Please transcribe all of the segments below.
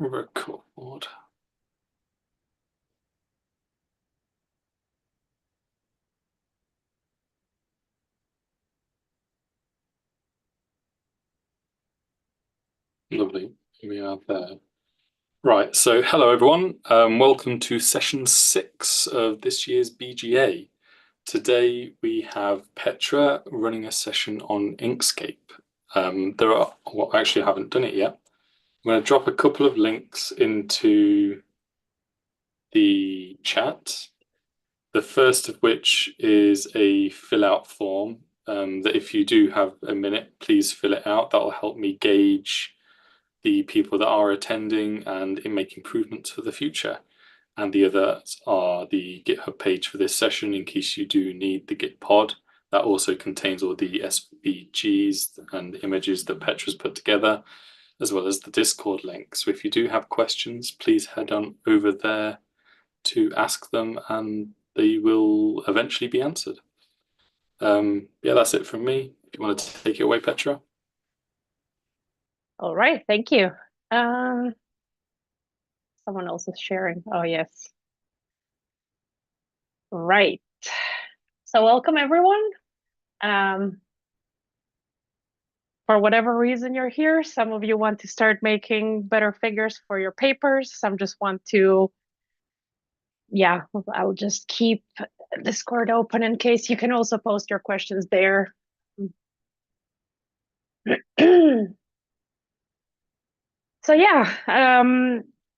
Record. Lovely. Here we are there. Right, so hello everyone. Welcome to session 6 of this year's BGA. Today we have Petra running a session on Inkscape. Actually I haven't done it yet. I'm going to drop a couple of links into the chat. The first of which is a fill out form that if you do have a minute, please fill it out. That'll help me gauge the people that are attending and make improvements for the future. And the others are the GitHub page for this session in case you do need the Git pod. That also contains all the SVGs and images that Petra's put together, as well as the Discord link. So if you do have questions, please head on over there to ask them and they will eventually be answered. Yeah, that's it from me. If you want to take it away, Petra. All right, thank you. Someone else is sharing. Oh, yes. Right. So welcome, everyone. For whatever reason you're here, some of you want to start making better figures for your papers. Some just want to, yeah, I'll just keep Discord open in case you can also post your questions there. So yeah,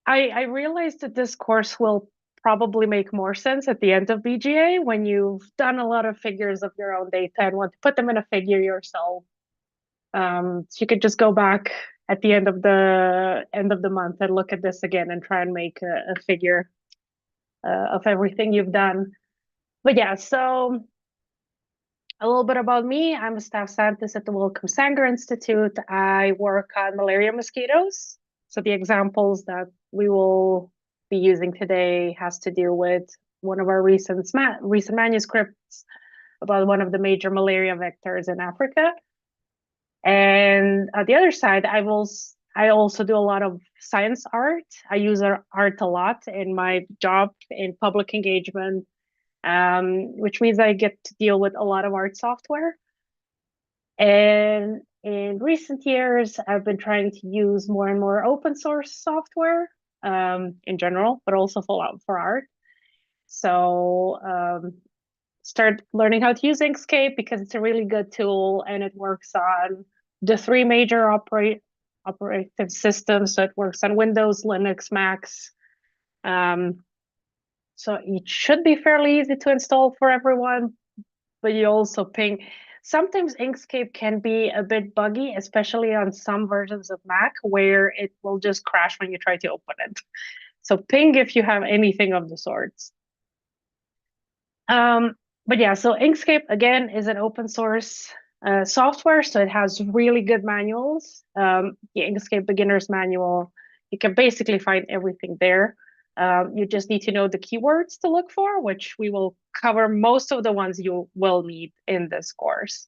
I realized that this course will probably make more sense at the end of BGA when you've done a lot of figures of your own data and want to put them in a figure yourself. So you could just go back at the end of the month and look at this again and try and make a figure of everything you've done. But yeah, so a little bit about me. I'm a staff scientist at the Wellcome Sanger Institute. I work on malaria mosquitoes. So the examples that we will be using today has to do with one of our recent manuscripts about one of the major malaria vectors in Africa. And on the other side, I also do a lot of science art. I use art a lot in my job in public engagement, which means I get to deal with a lot of art software. And in recent years, I've been trying to use more and more open source software in general, but also for art. So start learning how to use Inkscape because it's a really good tool and it works on the 3 major operating systems. So it works on Windows, Linux, Macs. So it should be fairly easy to install for everyone, but you also ping. Sometimes Inkscape can be a bit buggy, especially on some versions of Mac where it will just crash when you try to open it. So ping if you have anything of the sorts. But yeah, so Inkscape, again, is an open source software, so it has really good manuals. The Inkscape Beginner's Manual, you can basically find everything there. You just need to know the keywords to look for, which we will cover most of the ones you will need in this course.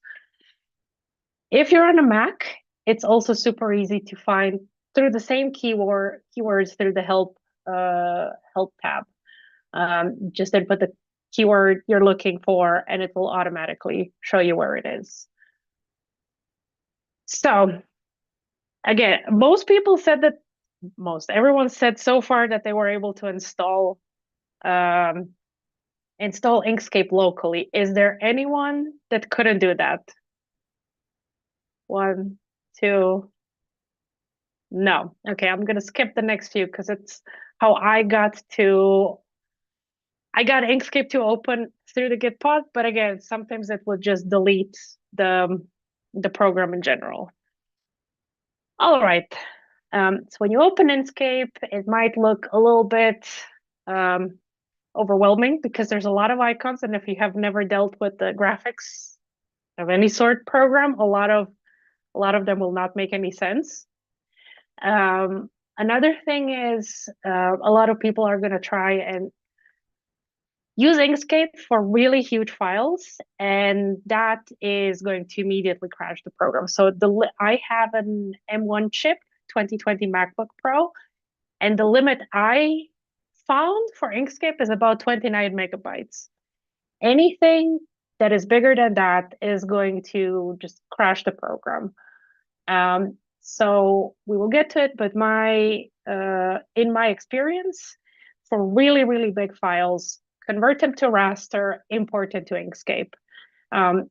If you're on a Mac, it's also super easy to find through the same keywords through the help tab. Just input the keyword you're looking for and it will automatically show you where it is. So again, everyone said so far that they were able to install Inkscape locally. Is there anyone that couldn't do that? 1, 2. No. Okay, I'm gonna skip the next few because it's how I got Inkscape to open through the Git pod, but again, sometimes it will just delete the program in general. All right. So when you open Inkscape, it might look a little bit overwhelming because there's a lot of icons, and if you have never dealt with the graphics of any sort program, a lot of them will not make any sense. Another thing is a lot of people are going to try and use Inkscape for really huge files, and that is going to immediately crash the program. So I have an M1 chip, 2020 MacBook Pro, And the limit I found for Inkscape is about 29 megabytes. Anything that is bigger than that is going to just crash the program. So we will get to it, but in my experience, for really, really big files, convert them to raster, import it to Inkscape,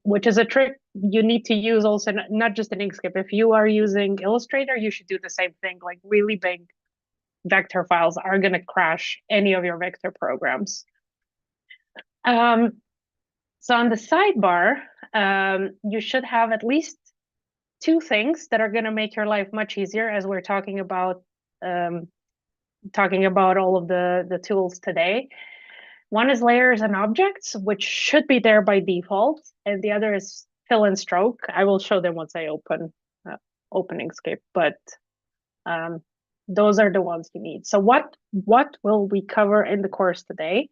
which is a trick you need to use also, not just in Inkscape. If you are using Illustrator, you should do the same thing. Like really big vector files are going to crash any of your vector programs. So on the sidebar, you should have at least two things that are going to make your life much easier as we're talking about all of the tools today. One is layers and objects, which should be there by default, and the other is fill and stroke. I will show them once I open Inkscape, but those are the ones you need. So what will we cover in the course today?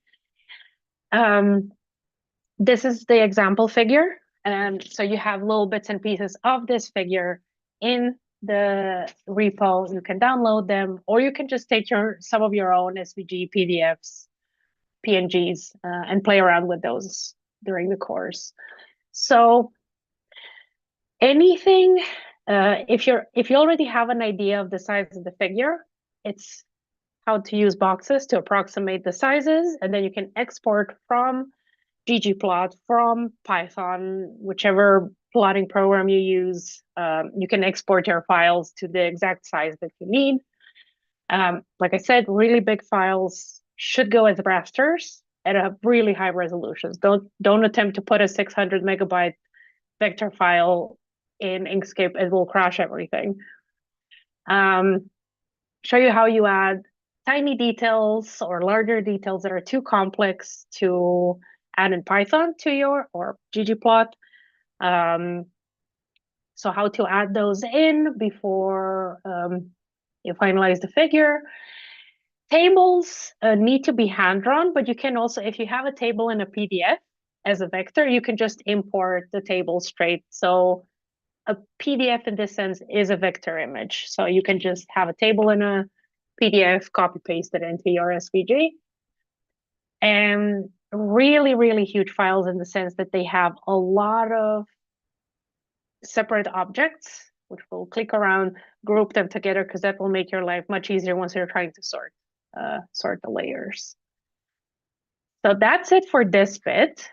This is the example figure. So you have little bits and pieces of this figure in the repo. You can download them, or you can just take some of your own SVG, PDFs, PNGs, and play around with those during the course. So anything, if you already have an idea of the size of the figure, it's how to use boxes to approximate the sizes, and then you can export from ggplot, from Python, whichever plotting program you use. You can export your files to the exact size that you need. Like I said, really big files should go as rasters at a really high resolutions. Don't attempt to put a 600 megabyte vector file in Inkscape. It will crash everything. Show you how you add tiny details or larger details that are too complex to add in Python to your or ggplot. So how to add those in before you finalize the figure. Tables need to be hand-drawn, but you can also, if you have a table in a PDF as a vector, you can just import the table straight. So a PDF in this sense is a vector image. So you can just have a table in a PDF, copy paste it into your SVG. And really, really huge files in the sense that they have a lot of separate objects, which we'll click around, group them together, because that will make your life much easier once you're trying to sort the layers. So that's it for this bit.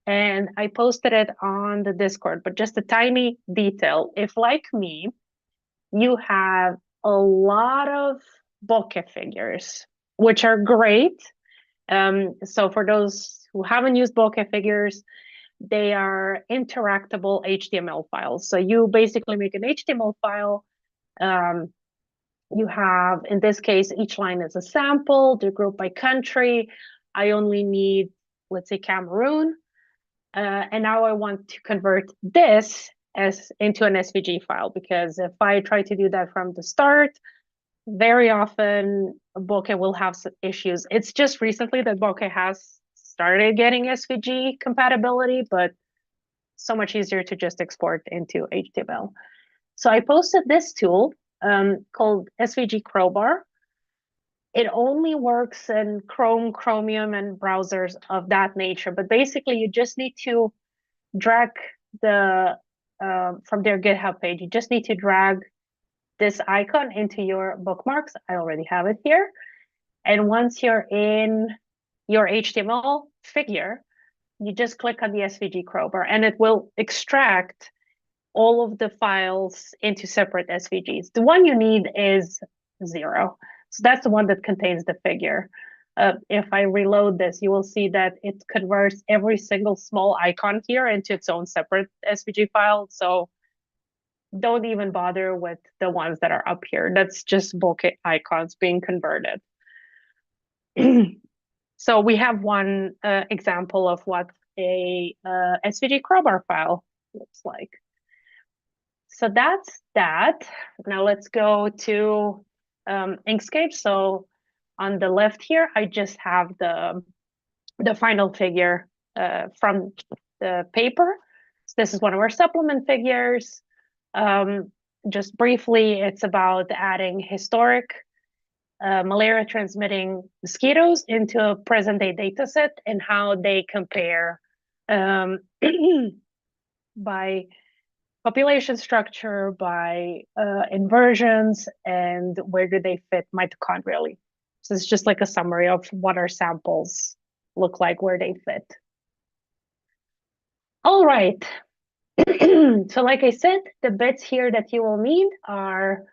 And I posted it on the Discord, but just a tiny detail. If, like me, you have a lot of bokeh figures, which are great. So for those who haven't used bokeh figures, they are interactable HTML files. So you basically make an HTML file. You have, in this case, each line is a sample. They're grouped by country. I only need, let's say, Cameroon. And now I want to convert this into an SVG file, because if I try to do that from the start, very often bokeh will have some issues. It's just recently that bokeh has started getting SVG compatibility, but so much easier to just export into HTML. So I posted this tool called SVG Crowbar. It only works in Chrome, Chromium, and browsers of that nature. But basically, you just need to drag from their GitHub page, you just need to drag this icon into your bookmarks. I already have it here. And once you're in your HTML figure, you just click on the SVG crowbar and it will extract all of the files into separate SVGs. The one you need is 0. So that's the one that contains the figure. If I reload this, you will see that it converts every single small icon here into its own separate SVG file. So don't even bother with the ones that are up here. That's just bokeh icons being converted. So we have one example of what a SVG crowbar file looks like. So that's that. Now let's go to Inkscape. So on the left here, I just have the final figure from the paper. So this is one of our supplement figures. Just briefly, it's about adding historic malaria transmitting mosquitoes into a present day data set and how they compare by population structure, by inversions, and where do they fit mitochondrially. So it's just like a summary of what our samples look like, where they fit. All right. So like I said, the bits here that you will need are,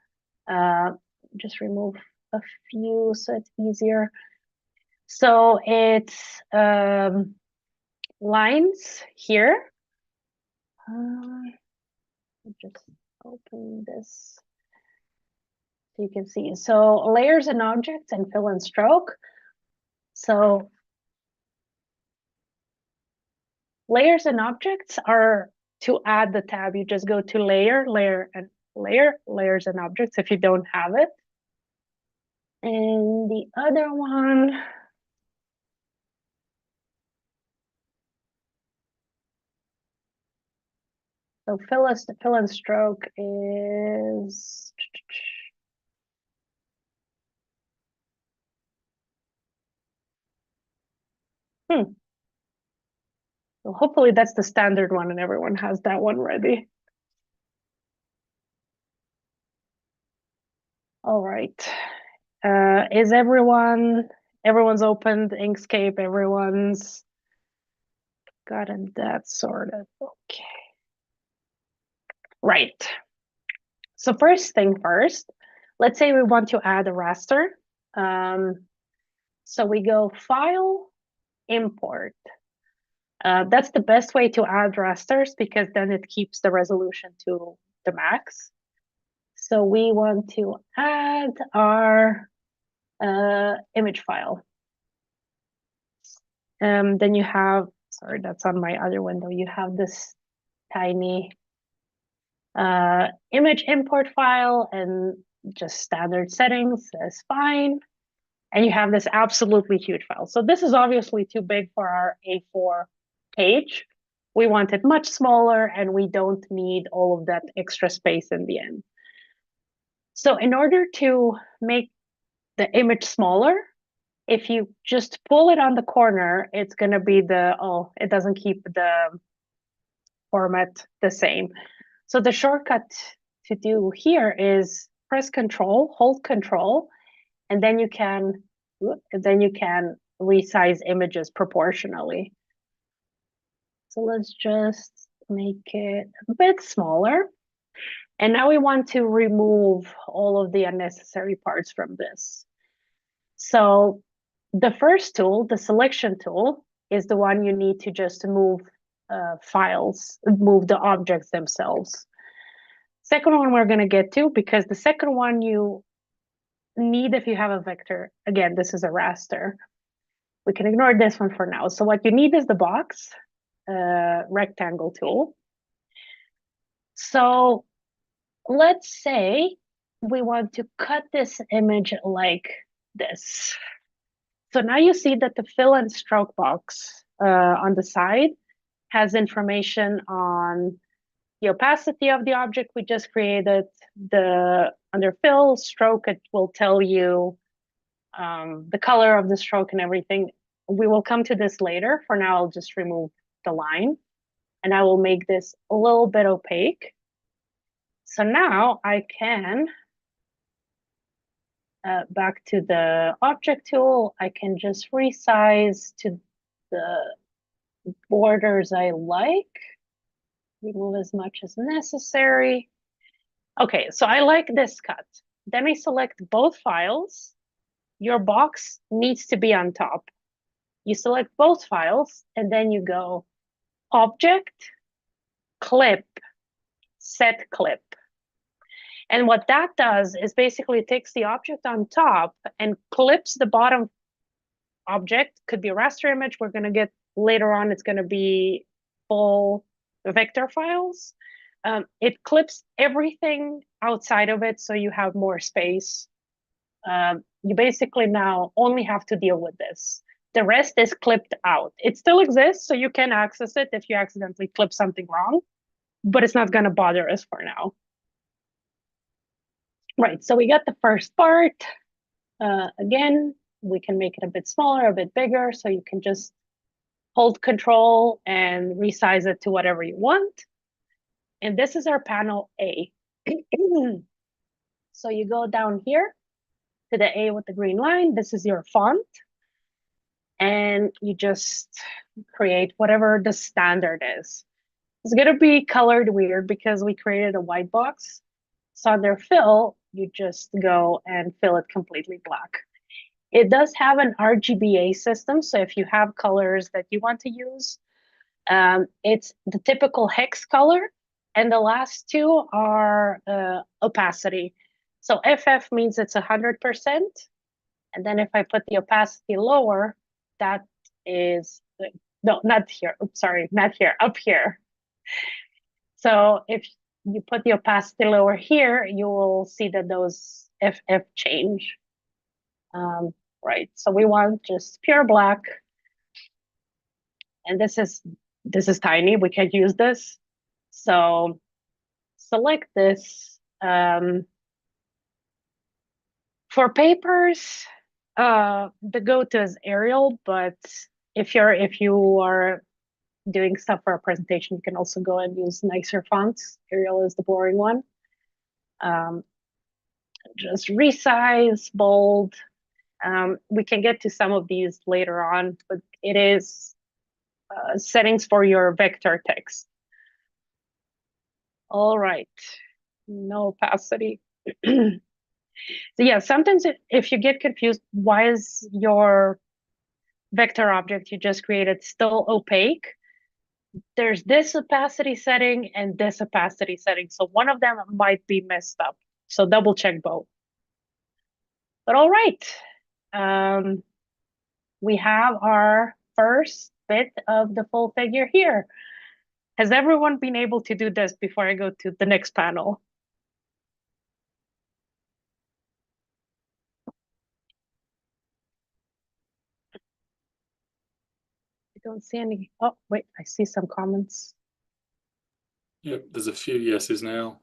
just remove a few so it's easier. So it's lines here. Just open this so you can see. So layers and objects and fill and stroke. So layers and objects are to add the tab. You just go to layer, layer, and layer, layers and objects if you don't have it. And the other one, so fill and stroke is so hopefully that's the standard one and everyone has that one ready. All right. Is everyone's opened Inkscape, everyone's gotten that sorted. Okay. Right. So first thing first, let's say we want to add a raster. So we go File, Import. That's the best way to add rasters because then it keeps the resolution to the max. So we want to add our image file. Then you have, sorry, that's on my other window. You have this tiny image import file and just standard settings is fine. And you have this absolutely huge file. So this is obviously too big for our A4 page. We want it much smaller and we don't need all of that extra space in the end. So in order to make the image smaller, if you just pull it on the corner, it's going to be it doesn't keep the format the same. So the shortcut to do here is press Control, hold Control, and then you can resize images proportionally. So let's just make it a bit smaller. And now we want to remove all of the unnecessary parts from this. So the first tool, the selection tool, is the one you need to just move files, move the objects themselves. Second one we're going to get to, because the second one you need if you have a vector. Again, this is a raster. We can ignore this one for now. So what you need is the box rectangle tool. So let's say we want to cut this image like this. So now you see that the fill and stroke box on the side has information on the opacity of the object we just created. Under fill, stroke, it will tell you the color of the stroke and everything. We will come to this later. For now, I'll just remove the line and I will make this a little bit opaque. So now I can, back to the object tool, I can just resize to the borders I like, remove as much as necessary. Okay, so I like this cut. Then I select both files. Your box needs to be on top. You select both files and then you go Object, Clip, Set Clip. And what that does is basically takes the object on top and clips the bottom object. Could be a raster image. We're going to get later on, it's going to be full vector files. It clips everything outside of it so you have more space. You basically now only have to deal with this. The rest is clipped out. It still exists, so you can access it if you accidentally clip something wrong, but it's not going to bother us for now. Right, so we got the first part. Again, we can make it a bit smaller, a bit bigger, so you can just hold control and resize it to whatever you want. And this is our panel A. So you go down here to the A with the green line. This is your font. And you just create whatever the standard is. It's going to be colored weird because we created a white box. So under fill, you just go and fill it completely black. It does have an RGBA system. So if you have colors that you want to use, it's the typical hex color. And the last two are opacity. So FF means it's 100%. And then if I put the opacity lower, that is, no, not here. Oops, sorry, not here, up here. So if you put the opacity lower here, you will see that those FF change. Right, so we want just pure black. And this is tiny, we can use this. So select this. For papers, the go-to is Arial, but if you are doing stuff for a presentation, you can also go and use nicer fonts. Arial is the boring one. Just resize, bold. We can get to some of these later on, but it is settings for your vector text. All right, no opacity. So yeah, sometimes if you get confused, why is your vector object you just created still opaque? There's this opacity setting and this opacity setting. So one of them might be messed up. So double check both. But all right, we have our first bit of the full figure here. Has everyone been able to do this before I go to the next panel? I don't see any. Oh, wait, I see some comments. Yep, there's a few yeses now.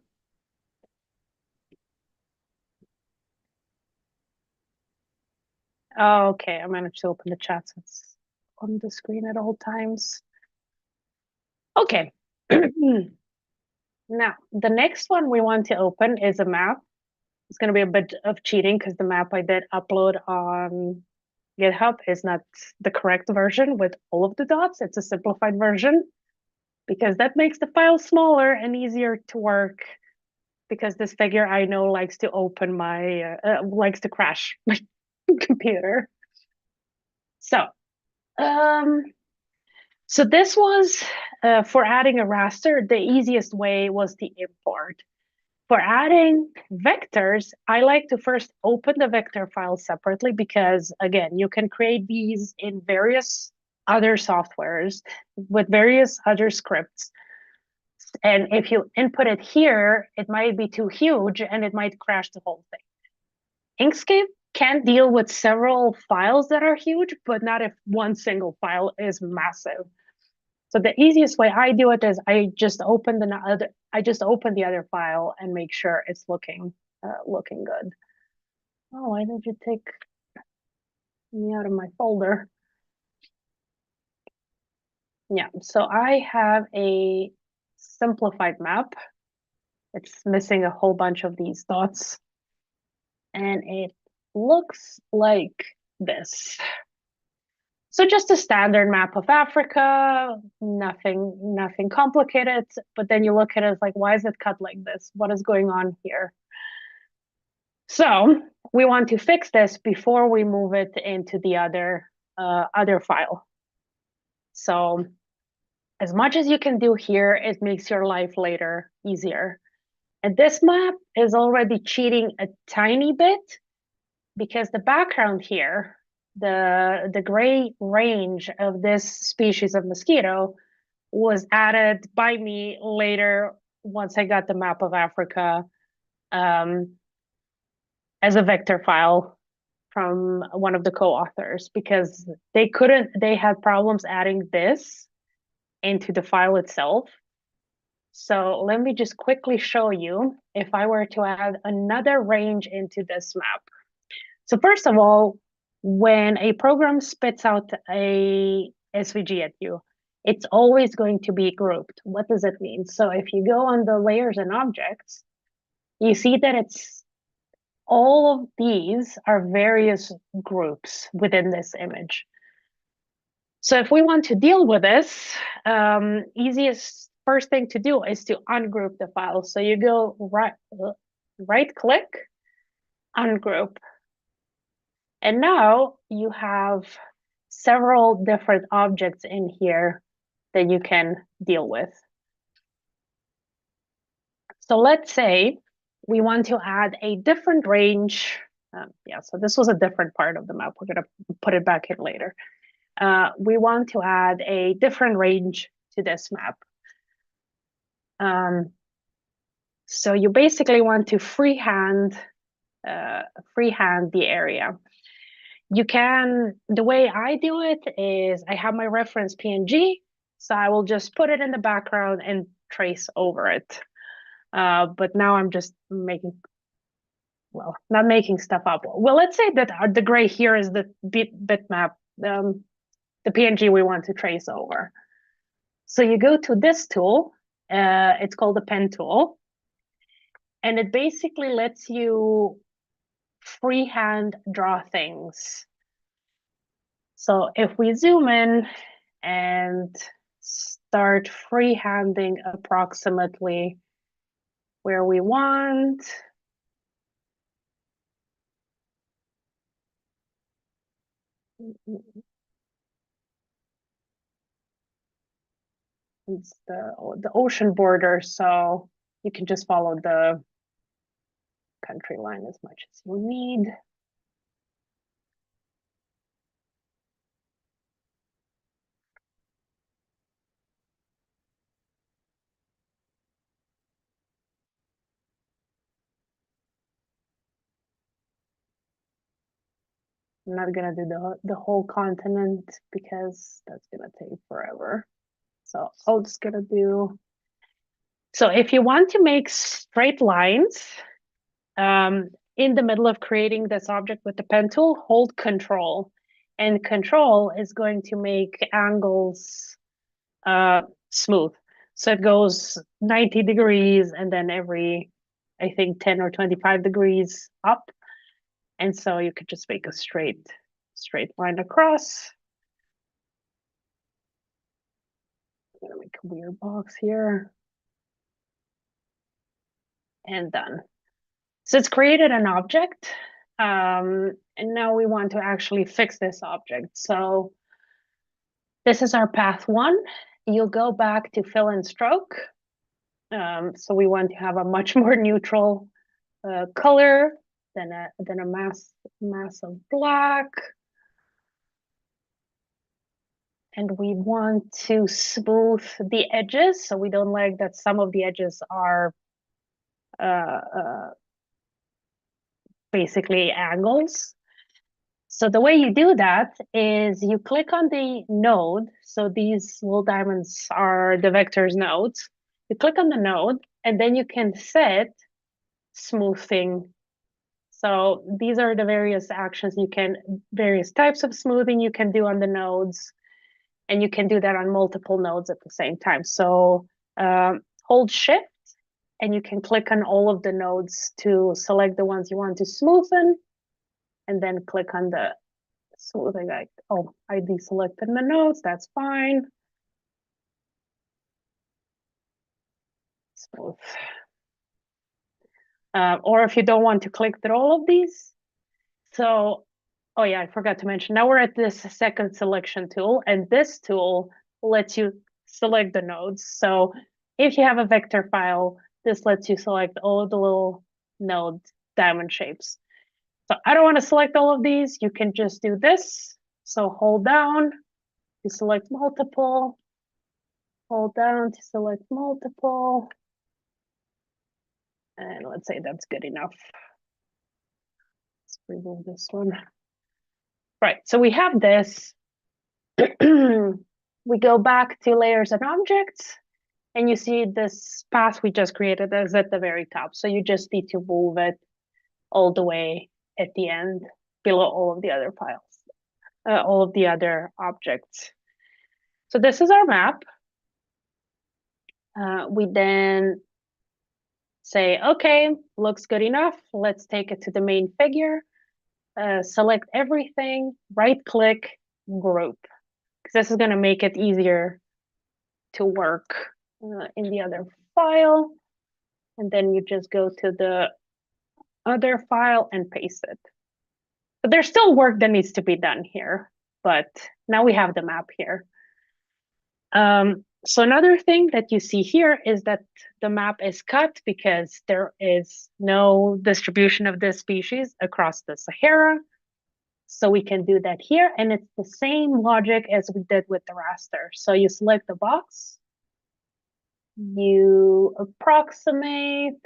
Oh, okay, I managed to open the chat, so it's on the screen at all times. Okay. Now, the next one we want to open is a map. It's going to be a bit of cheating because the map I did upload on GitHub is not the correct version with all of the dots. It's a simplified version because that makes the file smaller and easier to work, because this figure I know likes to open my, likes to crash my computer. So, so this was, for adding a raster, the easiest way was the import. For adding vectors, I like to first open the vector file separately because, again, you can create these in various other softwares with various other scripts. And if you input it here, it might be too huge and it might crash the whole thing. Inkscape can deal with several files that are huge, but not if one single file is massive. So the easiest way I do it is I just open the other file and make sure it's looking good. Oh, why did you take me out of my folder? Yeah, so I have a simplified map. It's missing a whole bunch of these dots. And it looks like this. So just a standard map of Africa, nothing complicated. But then you look at it, it's like, why is it cut like this? What is going on here? So we want to fix this before we move it into the other file. So as much as you can do here, it makes your life later easier. And this map is already cheating a tiny bit because the background here, the gray range of this species of mosquito was added by me later once I got the map of Africa as a vector file from one of the co-authors, because they had problems adding this into the file itself. So let me just quickly show you if I were to add another range into this map. So first of all, when a program spits out a SVG at you, it's always going to be grouped. What does it mean? So if you go on the layers and objects, you see that it's all of these are various groups within this image. So if we want to deal with this, easiest first thing to do is to ungroup the file. So you go right click, ungroup. And now you have several different objects in here that you can deal with. So let's say we want to add a different range. Yeah, so this was a different part of the map. We're going to put it back in later. We want to add a different range to this map. So you basically want to freehand the area. You can, the way I do it is I have my reference PNG, so I will just put it in the background and trace over it. But now I'm just making, well, not making stuff up. Well, let's say that the gray here is the bitmap, the PNG we want to trace over. So you go to this tool, it's called the pen tool, and it basically lets you freehand draw things. So if we zoom in and start freehanding approximately where we want, it's the ocean border, so you can just follow the country line as much as you need. I'm not gonna do the whole continent because that's gonna take forever. So I'm just gonna do. So if you want to make straight lines, in the middle of creating this object with the pen tool, hold Control, and Control is going to make angles smooth. So it goes 90 degrees and then every, I think, 10 or 25 degrees up. And so you could just make a straight line across. I'm gonna make a weird box here. And done. So it's created an object. And now we want to actually fix this object. So this is our path one. You'll go back to fill and stroke. So we want to have a much more neutral color than a mass of black. And we want to smooth the edges. So we don't like that some of the edges are basically angles. So the way you do that is you click on the node. So these little diamonds are the vector's nodes. You click on the node and then you can set smoothing. So these are the various actions various types of smoothing you can do on the nodes. And you can do that on multiple nodes at the same time. So hold Shift and you can click on all of the nodes to select the ones you want to smoothen. And then click on the smoothing. I deselected the nodes, that's fine. Smooth. Or if you don't want to click through all of these. So, oh yeah, I forgot to mention, now we're at this second selection tool, and this tool lets you select the nodes. So if you have a vector file, this lets you select all of the little node diamond shapes. So I don't want to select all of these. You can just do this. So hold down to select multiple, hold down to select multiple. And let's say that's good enough. Let's remove this one. Right, so we have this. We go back to layers and objects, and you see this path we just created is at the very top. So you just need to move it all the way at the end. below all of the other files, all of the other objects. So this is our map. We then say, okay, looks good enough. Let's take it to the main figure. Select everything, right click, group. Because this is going to make it easier to work in the other file. And then you just go to the other file and paste it. But there's still work that needs to be done here. But now we have the map here. So another thing that you see here is that the map is cut because there is no distribution of this species across the Sahara. So we can do that here. And it's the same logic as we did with the raster. So you select the box, you approximate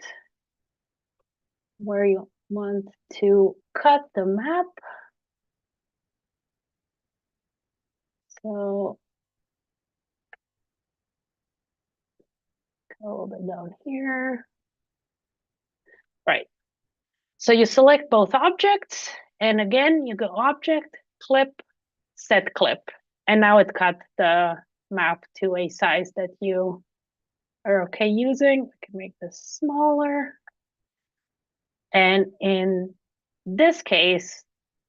where you want to cut the map. So go a little bit down here. Right. So you select both objects, and again, you go object, clip, set clip. And now it cut the map to a size that you are okay using. I can make this smaller. And in this case,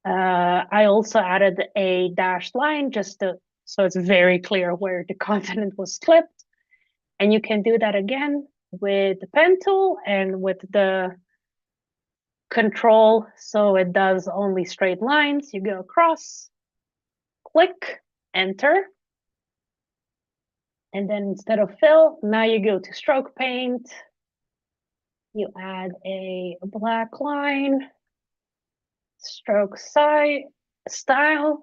I also added a dashed line just so it's very clear where the continent was clipped. And you can do that again with the pen tool and with the control, so it does only straight lines. You go across, click, enter. And then instead of fill, now you go to stroke paint. You add a black line, stroke style.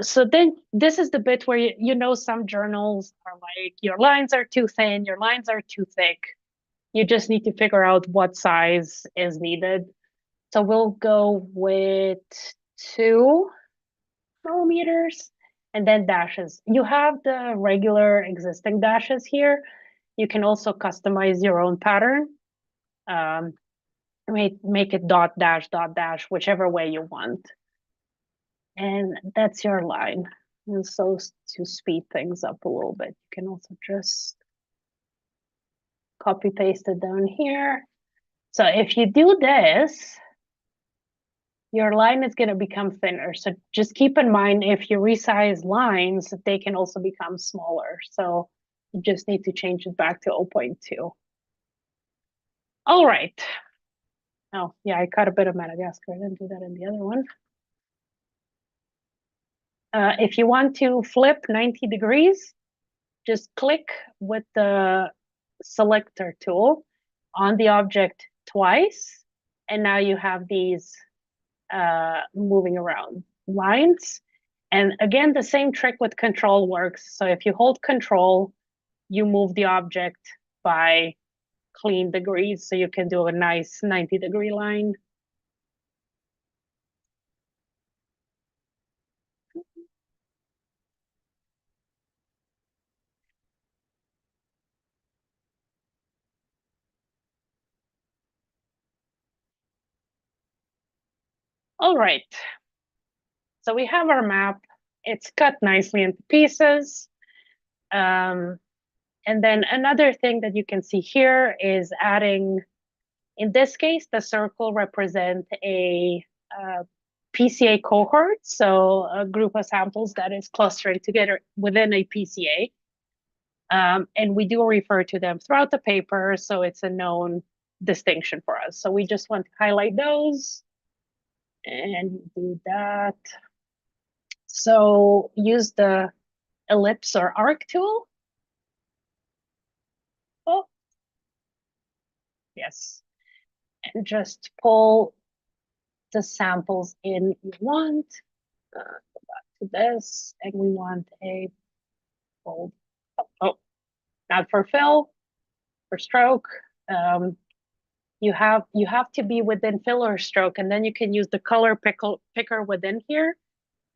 So then this is the bit where you know some journals are like, your lines are too thin, your lines are too thick. You just need to figure out what size is needed. So we'll go with 2 millimeters and then dashes. You have the regular existing dashes here. You can also customize your own pattern. Make it dot dash, whichever way you want. And that's your line. And so to speed things up a little bit, you can also just copy paste it down here. So if you do this, your line is going to become thinner. So just keep in mind, if you resize lines, they can also become smaller. So you just need to change it back to 0.2. All right. Oh, yeah, I cut a bit of Madagascar. I didn't do that in the other one. If you want to flip 90 degrees, just click with the selector tool on the object twice. And now you have these moving around lines. And again, the same trick with control works. So if you hold control, you move the object by clean degrees. So you can do a nice 90-degree line. All right. So we have our map. It's cut nicely into pieces. And then another thing that you can see here is adding, in this case, the circle represent a PCA cohort, so a group of samples that is clustering together within a PCA. And we do refer to them throughout the paper, so it's a known distinction for us. So we just want to highlight those and do that. So use the ellipse or arc tool. Oh, yes. And just pull the samples in you want. Go back to this, and we want a fold. Oh, not for fill, for stroke. You have to be within fill or stroke, and then you can use the color picker within here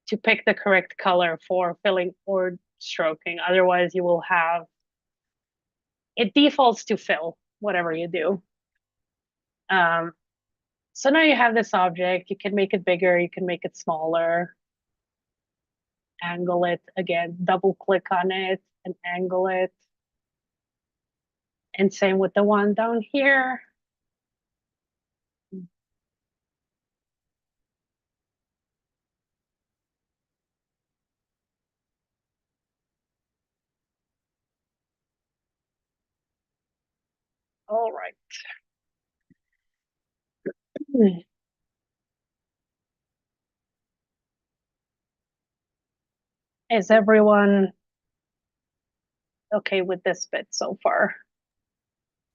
to pick the correct color for filling or stroking. Otherwise, you will have, it defaults to fill, whatever you do. So now you have this object. You can make it bigger, you can make it smaller, angle it again, double click on it and angle it. And same with the one down here. All right. Is everyone okay with this bit so far?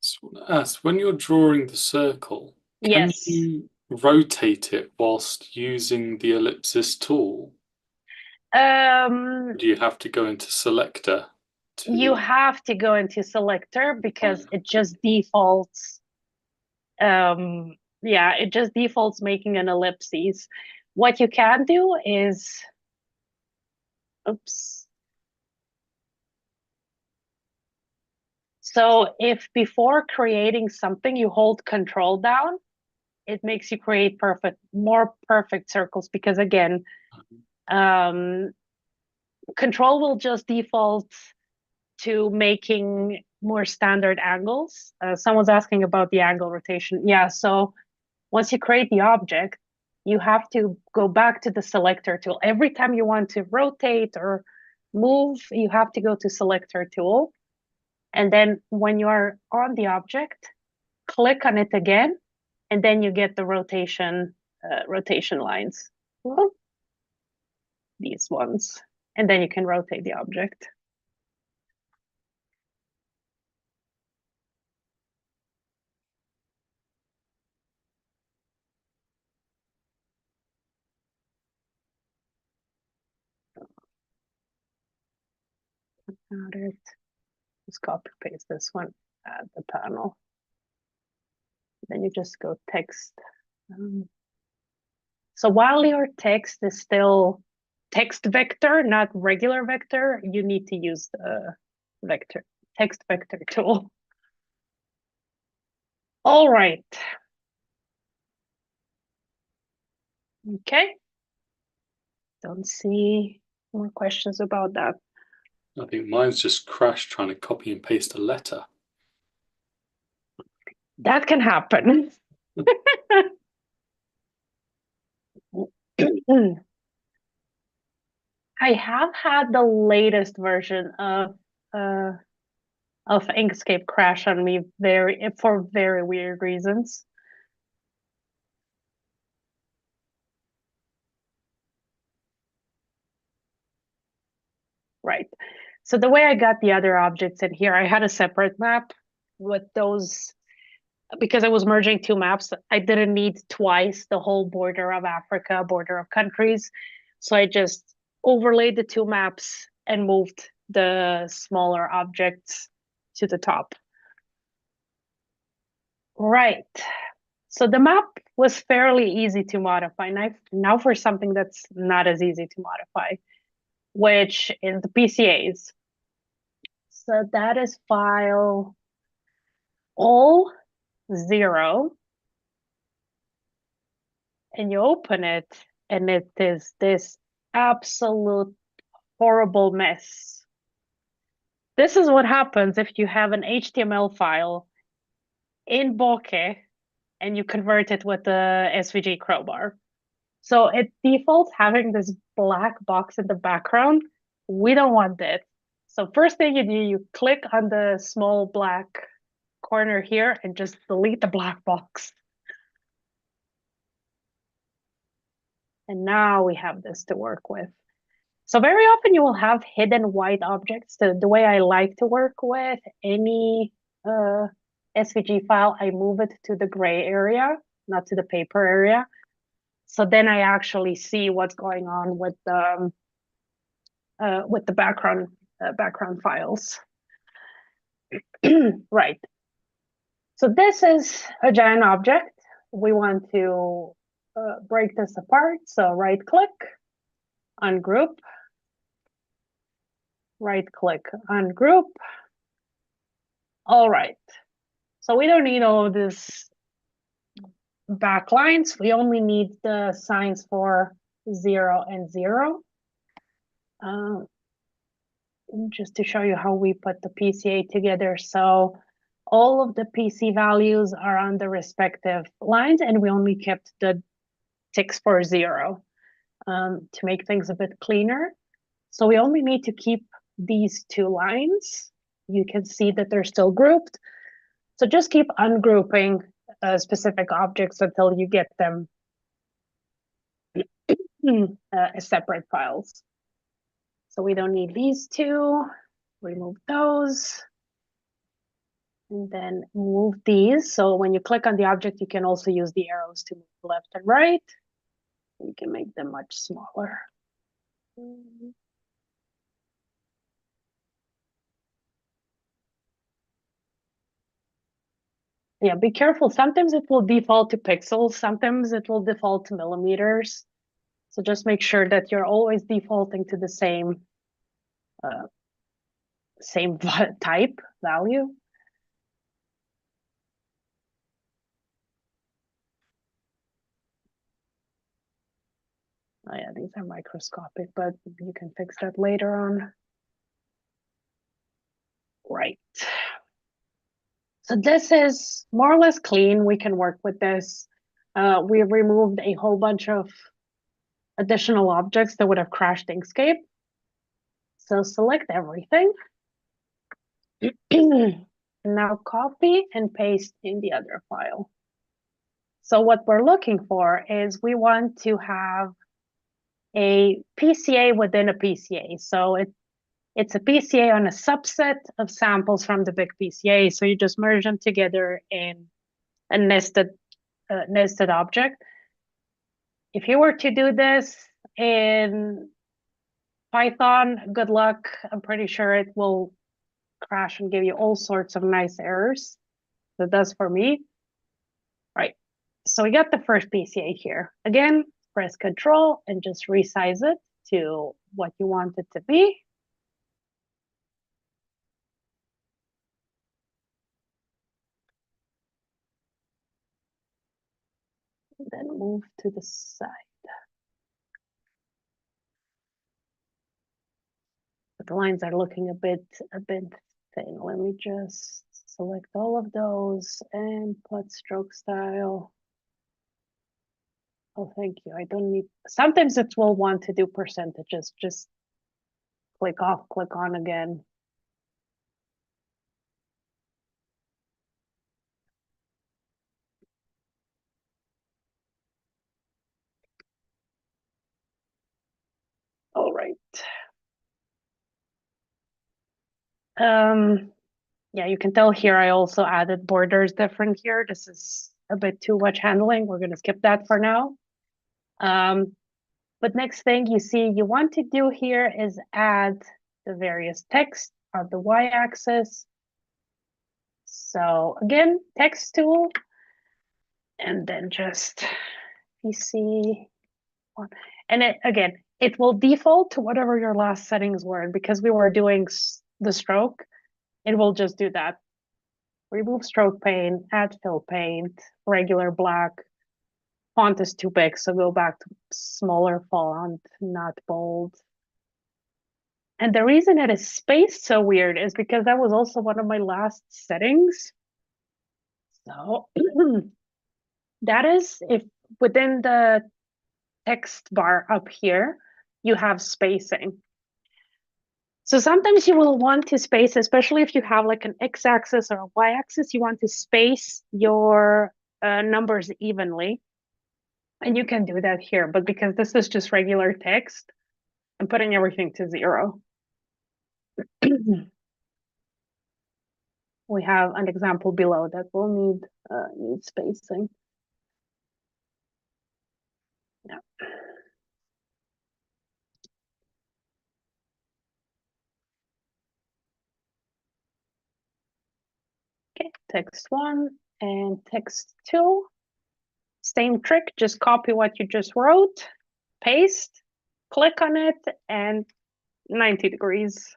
So I want to ask, when you're drawing the circle, can Yes. you rotate it whilst using the ellipsis tool? Um, Do you have to go into selector you to have to go into selector because it just defaults. Yeah, it just defaults making an ellipses. What you can do is, oops. So if before creating something you hold control down, it makes you create more perfect circles because again, um, control will just default to making more standard angles. Someone's asking about the angle rotation. Yeah, so once you create the object, you have to go back to the selector tool. Every time you want to rotate or move, you have to go to selector tool. And then when you are on the object, click on it again, and then you get the rotation lines. Well, these ones. And then you can rotate the object. Got it. Just copy paste this one, add the panel. Then you just go text. So while your text is still text vector, not regular vector, you need to use the vector text vector tool. All right. Okay. Don't see more questions about that. I think mine's just crashed trying to copy and paste a letter. That can happen. I have had the latest version of Inkscape crash on me for very weird reasons. Right. So the way I got the other objects in here, I had a separate map with those because I was merging two maps. I didn't need twice the whole border of Africa, border of countries. So I just overlaid the two maps and moved the smaller objects to the top. Right. So the map was fairly easy to modify. Now for something that's not as easy to modify, which is the PCAs. So that is file all 0, and you open it, and it is this absolute horrible mess. This is what happens if you have an HTML file in bokeh and you convert it with the SVG crowbar. So it defaults having this black box in the background. We don't want it. So first thing you do, you click on the small black corner here and just delete the black box. And now we have this to work with. So very often you will have hidden white objects. The way I like to work with any SVG file, I move it to the gray area, not to the paper area. So then I actually see what's going on with the background files. Right. So this is a giant object. We want to break this apart. So right click, ungroup, right click, ungroup. All right. So we don't need all of this back lines. We only need the signs for 0 and 0. Just to show you how we put the PCA together. So all of the PC values are on the respective lines, and we only kept the ticks for 0 to make things a bit cleaner. So we only need to keep these 2 lines. You can see that they're still grouped. So just keep ungrouping specific objects until you get them as separate files. So we don't need these 2. Remove those. And then move these. So when you click on the object, you can also use the arrows to move left and right. You can make them much smaller. Yeah, be careful. Sometimes it will default to pixels. Sometimes it will default to millimeters. So just make sure that you're always defaulting to the same type value. Oh yeah, these are microscopic, but you can fix that later on. Right. So this is more or less clean. We can work with this. We removed a whole bunch of additional objects that would have crashed Inkscape. So select everything. Now copy and paste in the other file. So what we're looking for is we want to have a PCA within a PCA. So it's a PCA on a subset of samples from the big PCA. So you just merge them together in a nested object. If you were to do this in Python, good luck. I'm pretty sure it will crash and give you all sorts of nice errors. That does for me. Right. So we got the first PCA here. Again, press Control and just resize it to what you want it to be. Then move to the side. But the lines are looking a bit thin. Let me just select all of those and put stroke style. Oh, thank you. I don't need, sometimes it will want to do percentages. Just click off, click on again. All right. Yeah, you can tell here I also added borders different here. This is a bit too much handling. We're going to skip that for now. But next thing you see you want to do here is add the various text on the y-axis. So again, text tool, and then just PC one. And again, it will default to whatever your last settings were. And because we were doing the stroke, it will just do that. Remove stroke paint, add fill paint, regular black. Font is too big, so go back to smaller font, not bold. And the reason it is spaced so weird is because that was also one of my last settings. So that is if within the text bar up here, you have spacing. So sometimes you will want to space, especially if you have like an x-axis or a y-axis, you want to space your numbers evenly. And you can do that here, but because this is just regular text, I'm putting everything to 0. We have an example below that will need spacing. Yeah. Okay, text 1 and text 2. Same trick, just copy what you just wrote, paste, click on it, and 90 degrees.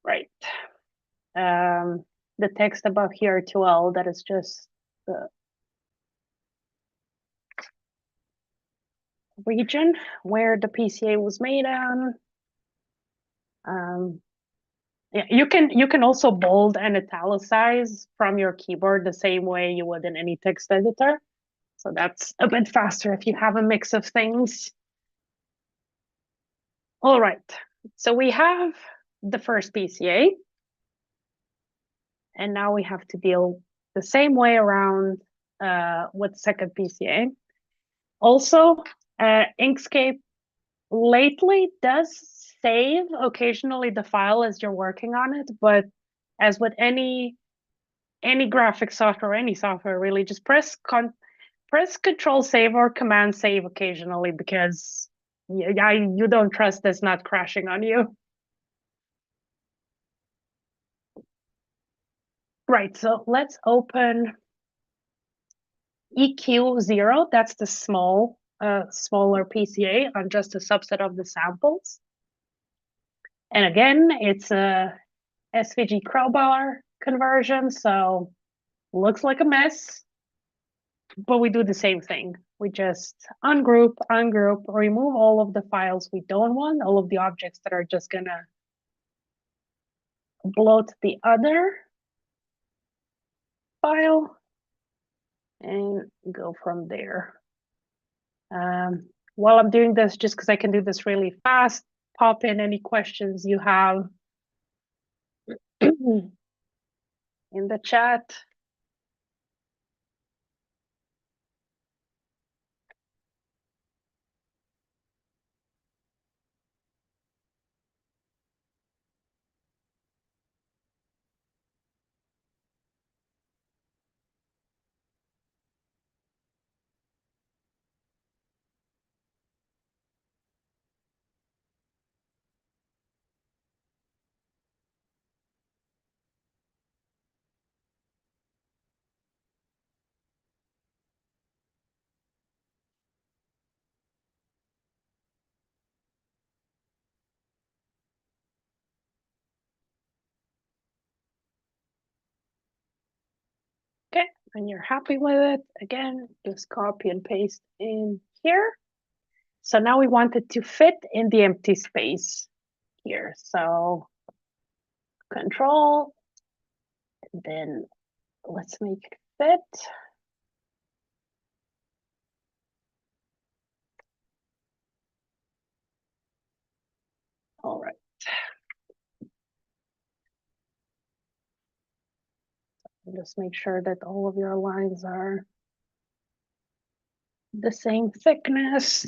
Right. The text above here too, well, that is just the region where the PCA was made on. Yeah, you can also bold and italicize from your keyboard the same way you would in any text editor. So that's a bit faster if you have a mix of things. All right, so we have the first PCA, and now we have to deal the same way around with second PCA. Also, Inkscape lately does save occasionally the file as you're working on it, but as with any graphic software, any software really, just press Control Save or Command Save occasionally because you don't trust this not crashing on you. Right, so let's open EQ0. That's the smaller PCA on just a subset of the samples. And again, it's a SVG crowbar conversion, so looks like a mess, but we do the same thing. We just ungroup, remove all of the files we don't want, all of the objects that are just gonna bloat the other file, and go from there. While I'm doing this, just because I can do this really fast, pop in any questions you have in the chat. Okay, when you're happy with it, again, just copy and paste in here. So now we want it to fit in the empty space here. So Control, and then let's make it fit. All right. Just make sure that all of your lines are the same thickness.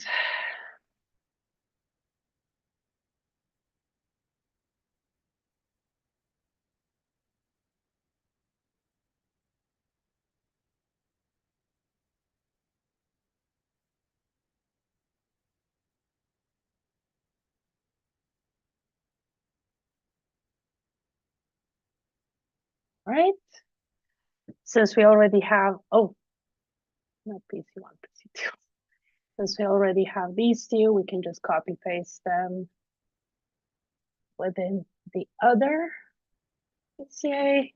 Right. Since we already have, oh, not PC1, PC2. Since we already have these two, we can just copy paste them within the other PCA.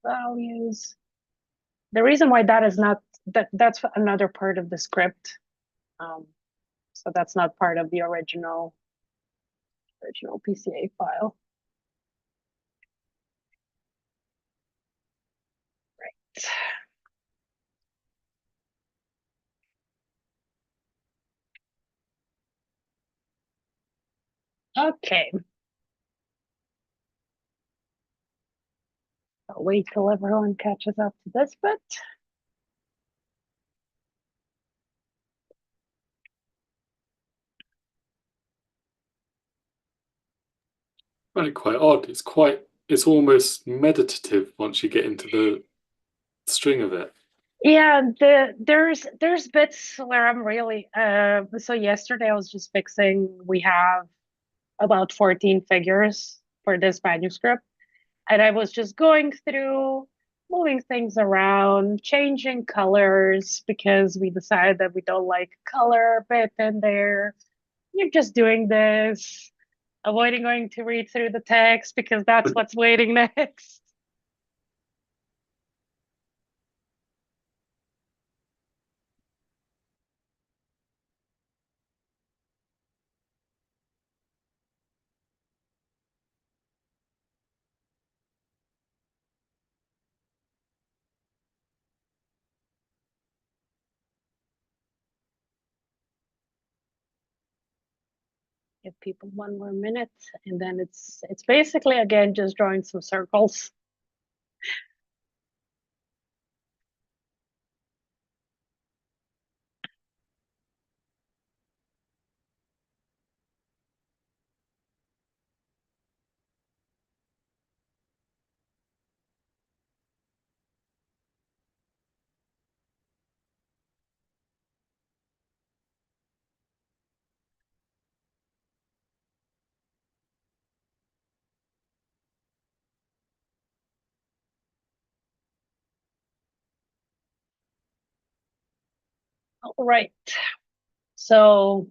Values. The reason why that is not, that's another part of the script. So that's not part of the original PCA file. Right. Okay. I'll wait till everyone catches up to this bit. I find it quite odd. It's almost meditative once you get into the string of it. Yeah, there's bits where I'm really so yesterday I was just fixing, we have about 14 figures for this manuscript, and I was just going through moving things around, changing colors because we decided that we don't like color bit in there. You're just doing this, avoiding going to read through the text because that's what's waiting next. Give people one more minute, and then it's basically again just drawing some circles. All right. So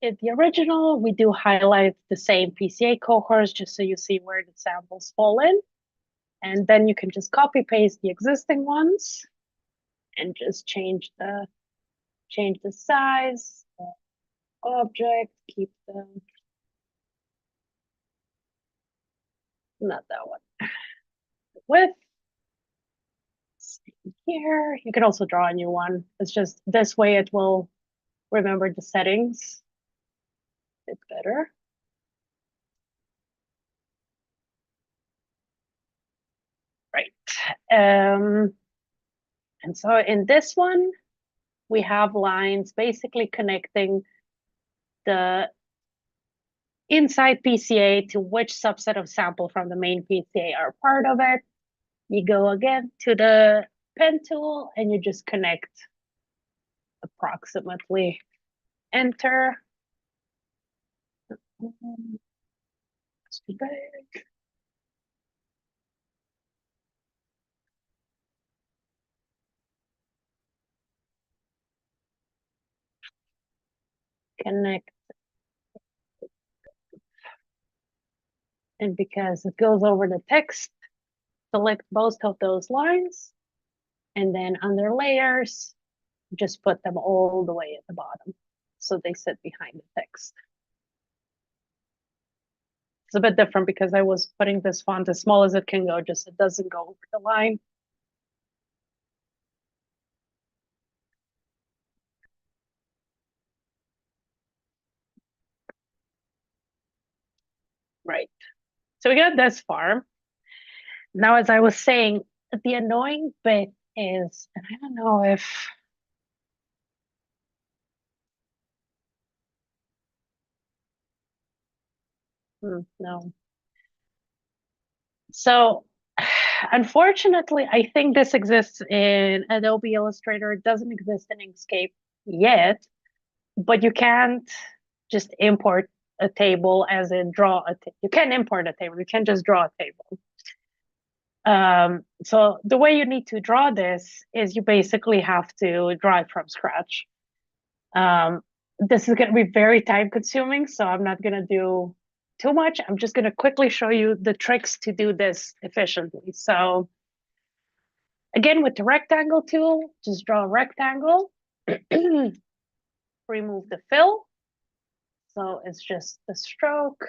in the original, we do highlight the same PCA cohorts just so you see where the samples fall in. And then you can just copy paste the existing ones and just change the size, the object, keep the not that one. Width. Same here. You can also draw a new one. It's just this way it will remember the settings a bit better. Right. And so in this one, we have lines basically connecting the inside PCA to which subset of sample from the main PCA are part of it. You go again to the pen tool and you just connect approximately. Enter. Let's be back. Connect. And because it goes over the text, select both of those lines. And then under layers, just put them all the way at the bottom. So they sit behind the text. It's a bit different because I was putting this font as small as it can go, just it doesn't go over the line. Right. So we got this far. Now, as I was saying, the annoying bit is, and I don't know if no. So unfortunately, I think this exists in Adobe Illustrator. It doesn't exist in Inkscape yet, but you can't just import a table as in draw a you can import a table. You can't just draw a table. So the way you need to draw this is you basically have to draw it from scratch. This is going to be very time consuming, so I'm not going to do too much. I'm just going to quickly show you the tricks to do this efficiently. So again, with the rectangle tool, just draw a rectangle, remove the fill. So it's just the stroke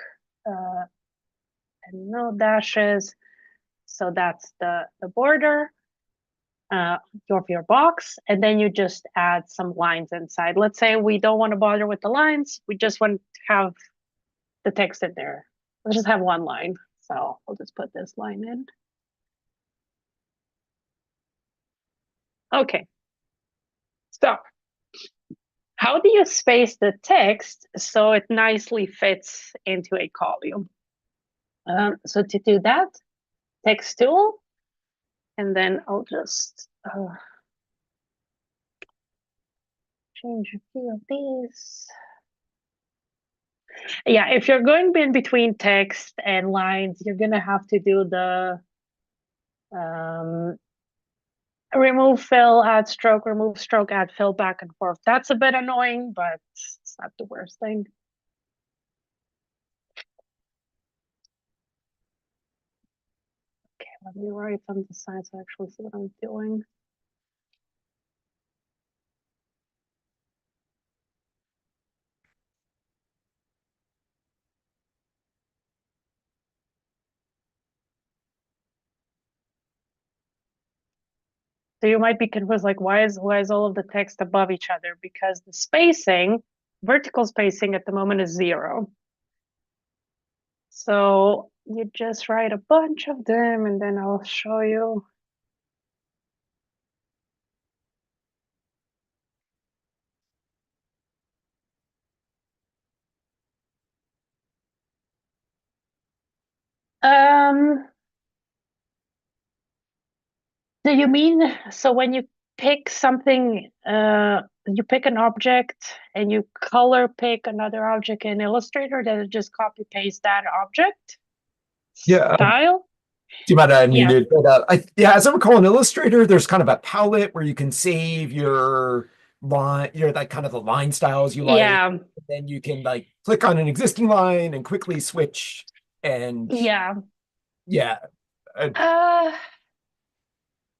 and no dashes. So that's the border of your box. And then you just add some lines inside. Let's say we don't want to bother with the lines. We just want to have the text in there. Let's just have one line. So I'll just put this line in. Okay. So how do you space the text so it nicely fits into a column? So to do that, text tool, and then I'll just change a few of these. Yeah, if you're going in between text and lines, you're gonna have to do the Um, remove fill, add stroke, remove stroke, add fill, back and forth. That's a bit annoying, but it's not the worst thing. Okay, let me write on the side so I actually see what I'm doing. So you might be confused, like why is all of the text above each other? Because the spacing, vertical spacing at the moment is 0. So you just write a bunch of them and then I'll show you. Um, do you mean so when you pick something, you pick an object and you color pick another object in Illustrator, then it just copy paste that object Yeah, style? you might have Yeah. unmuted, but yeah, as I recall in Illustrator, there's kind of a palette where you can save your line, your like kind of the line styles you like. Yeah. And then you can like click on an existing line and quickly switch. And Yeah. yeah, Uh,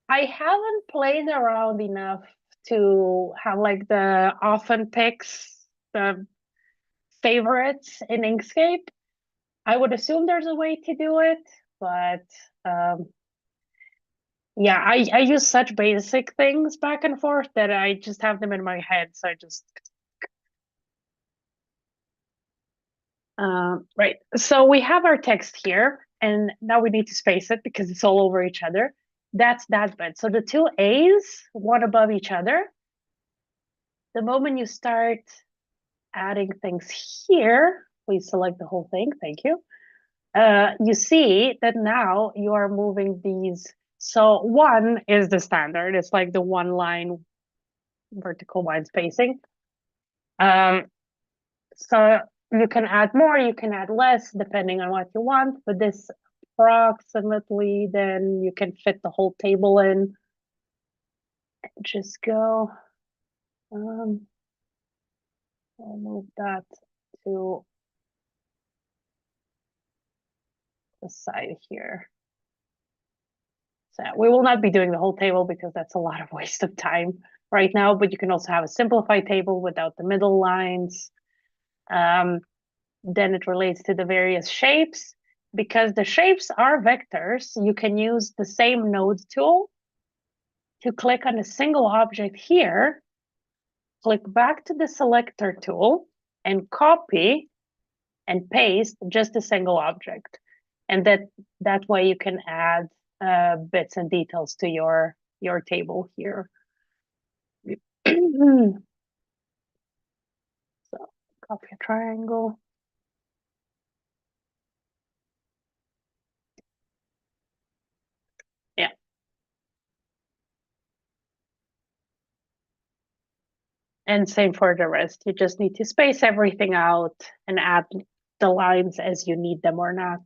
I haven't played around enough to have like the often picks, the favorites in Inkscape. I would assume there's a way to do it, but yeah, I use such basic things back and forth that I just have them in my head. So I just right. So we have our text here, and now we need to space it because it's all over each other. That's that bit. So the two A's, one above each other. The moment you start adding things here, please select the whole thing. Thank you. You see that now you are moving these. So one is the standard. It's like the one line vertical line spacing. Um, so you can add more, you can add less, depending on what you want. But this approximately, then you can fit the whole table in. Just go. I'll move that to the side here. So we will not be doing the whole table because that's a lot of waste of time right now, but you can also have a simplified table without the middle lines. Then it relates to the various shapes. Because the shapes are vectors, you can use the same node tool to click on a single object here, click back to the selector tool, and copy and paste just a single object. And that way you can add bits and details to your table here. So copy a triangle. Yeah. And same for the rest. You just need to space everything out and add the lines as you need them or not.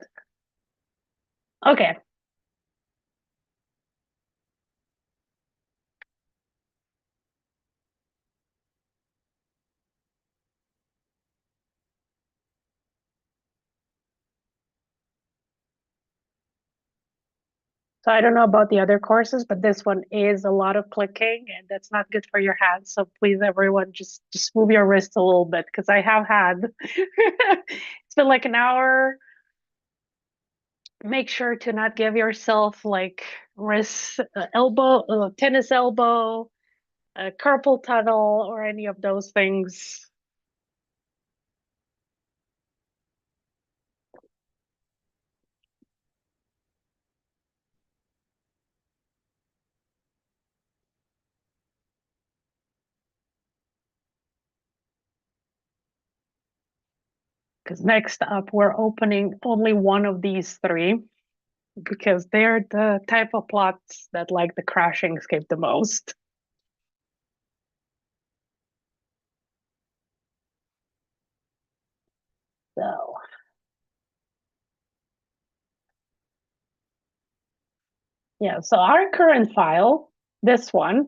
Okay. So I don't know about the other courses, but this one is a lot of clicking and that's not good for your hands. So please, everyone, just move your wrists a little bit because I have had it's been like an hour. Make sure to not give yourself like wrist, elbow, tennis elbow, carpal tunnel, or any of those things. Because next up, we're opening only one of these three because they're the type of plots that like the crashing escape the most. So Yeah, so our current file, this one,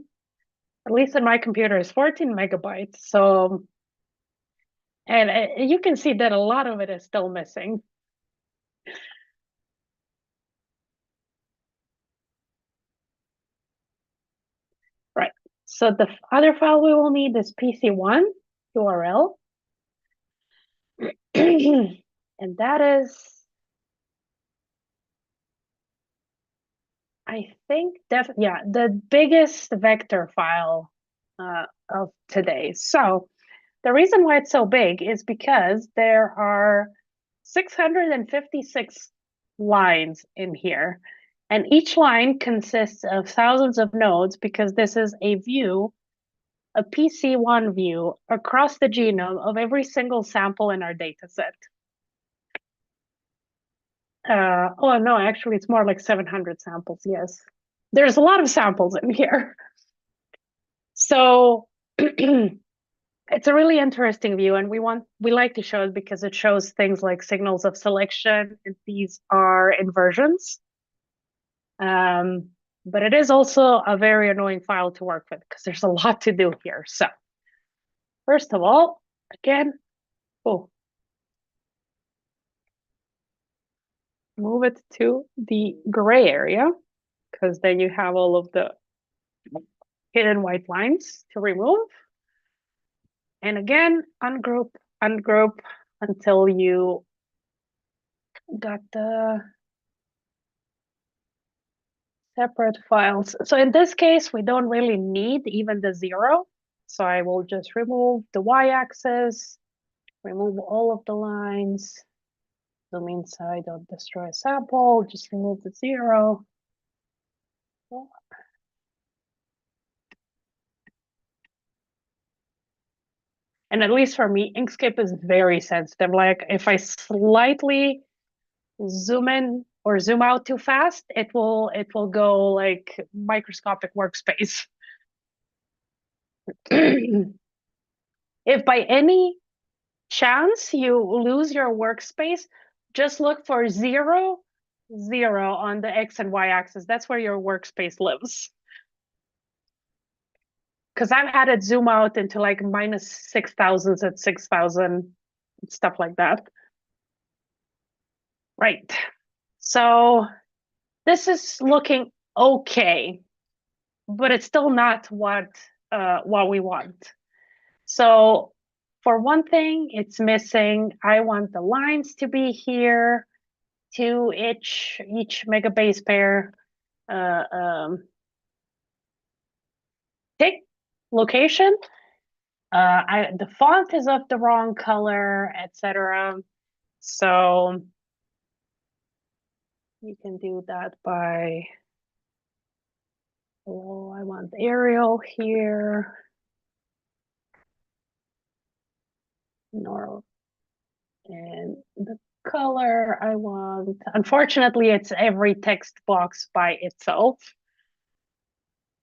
at least in my computer, is 14 megabytes. So, and you can see that a lot of it is still missing. Right. So the other file we will need is PC1 URL. And that is, I think, the biggest vector file of today. So the reason why it's so big is because there are 656 lines in here. And each line consists of thousands of nodes because this is a view, a PC1 view across the genome of every single sample in our data set. Oh, no, actually, it's more like 700 samples. Yes. There's a lot of samples in here. So it's a really interesting view, and we like to show it because it shows things like signals of selection, and these are inversions. But it is also a very annoying file to work with because there's a lot to do here. So first of all, again, move it to the gray area because then you have all of the hidden white lines to remove. And again, ungroup, ungroup until you got the separate files. So in this case, we don't really need even the 0. So I will just remove the y-axis, remove all of the lines, zoom inside, don't destroy a sample, just remove the 0. And at least for me, Inkscape is very sensitive. Like if I slightly zoom in or zoom out too fast, it will go like microscopic workspace. If by any chance you lose your workspace, just look for 0, 0 on the X and Y axis. That's where your workspace lives. Because I've had it zoom out into like minus 6,000 at 6,000, stuff like that. Right. So this is looking okay, but it's still not what we want. So for one thing, it's missing. I want the lines to be here, to each megabase pair. Tick location. The font is of the wrong color, etc. So you can do that by, oh, I want Arial here. Nor, and the color I want, unfortunately, it's every text box by itself,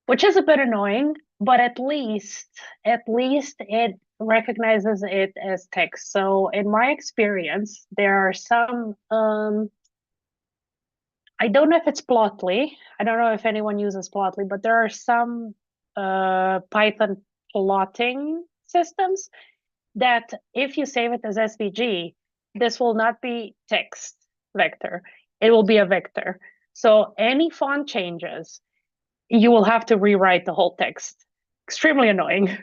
which is a bit annoying, but at least it recognizes it as text. So in my experience, there are some I don't know if it's Plotly. I don't know if anyone uses Plotly, but there are some Python plotting systems that if you save it as SVG, this will not be text vector. It will be a vector. So any font changes, you will have to rewrite the whole text. Extremely annoying.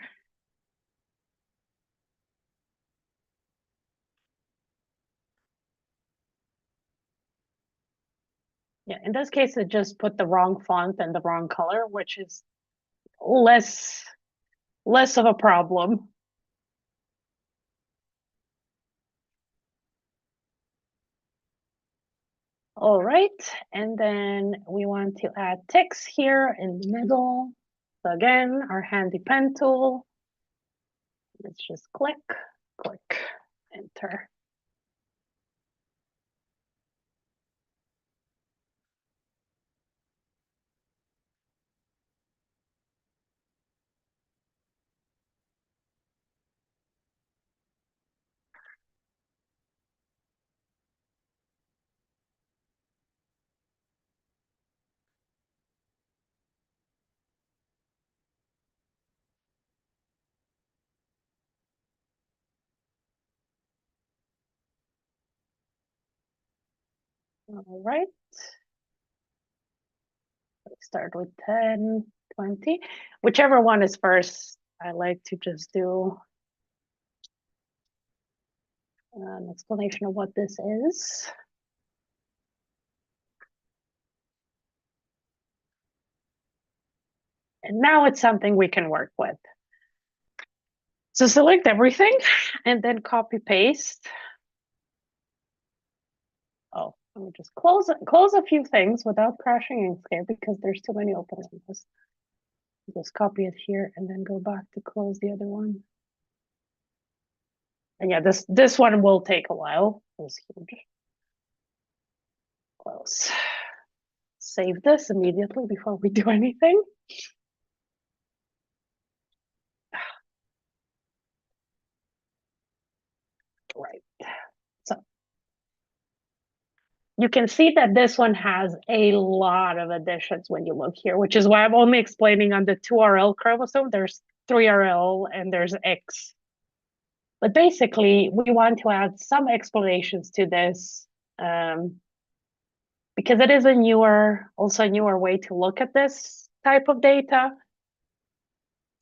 Yeah, in this case, it just put the wrong font and the wrong color, which is less of a problem. All right, and then we want to add text here in the middle. So again, our handy pen tool. Let's just click, click, enter. All right. Let's start with 10, 20, whichever one is first. I like to just do an explanation of what this is. And now it's something we can work with. So select everything and then copy paste. Oh, let me just close a few things without crashing Inkscape because there's too many open windows. Just copy it here and then go back to close the other one. And yeah, this one will take a while. It's huge. Close. Save this immediately before we do anything. Right. So you can see that this one has a lot of additions when you look here, which is why I'm only explaining on the 2RL chromosome. There's 3RL and there's X. But basically, we want to add some explanations to this because it is also a newer way to look at this type of data.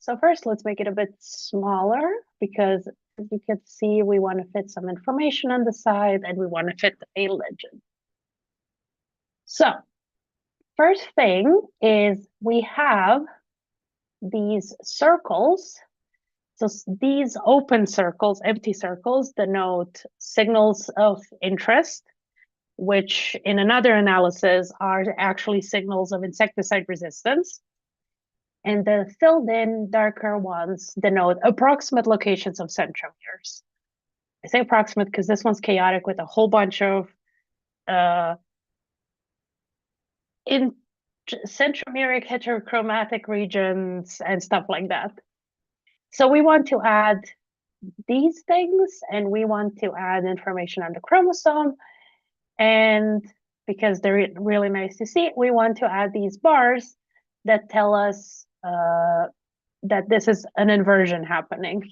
So first, let's make it a bit smaller because as you can see, we want to fit some information on the side and we want to fit a legend. So first thing is we have these circles. So these open circles, empty circles, denote signals of interest, which in another analysis are actually signals of insecticide resistance. And the filled in darker ones denote approximate locations of centromeres. I say approximate because this one's chaotic with a whole bunch of in centromeric heterochromatic regions and stuff like that. So we want to add these things and we want to add information on the chromosome. And because they're really nice to see, we want to add these bars that tell us that this is an inversion happening.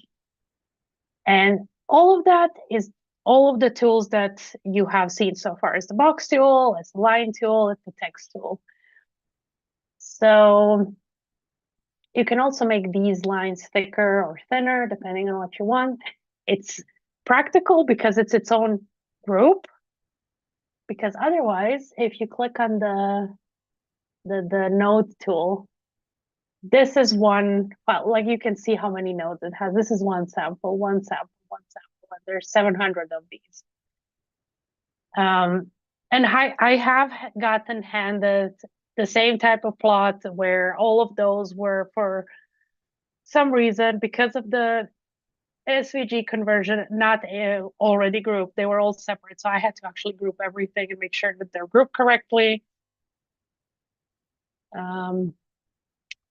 And all of that is all of the tools that you have seen so far. It's the box tool, it's the line tool, it's the text tool. So you can also make these lines thicker or thinner, depending on what you want. It's practical because it's its own group. Because otherwise, if you click on the node tool, this is one, well, like you can see how many nodes it has. This is one sample, one sample, one sample, and there's 700 of these. And I have gotten handed the same type of plot where all of those were, for some reason, because of the SVG conversion, not already grouped. They were all separate. So I had to actually group everything and make sure that they're grouped correctly.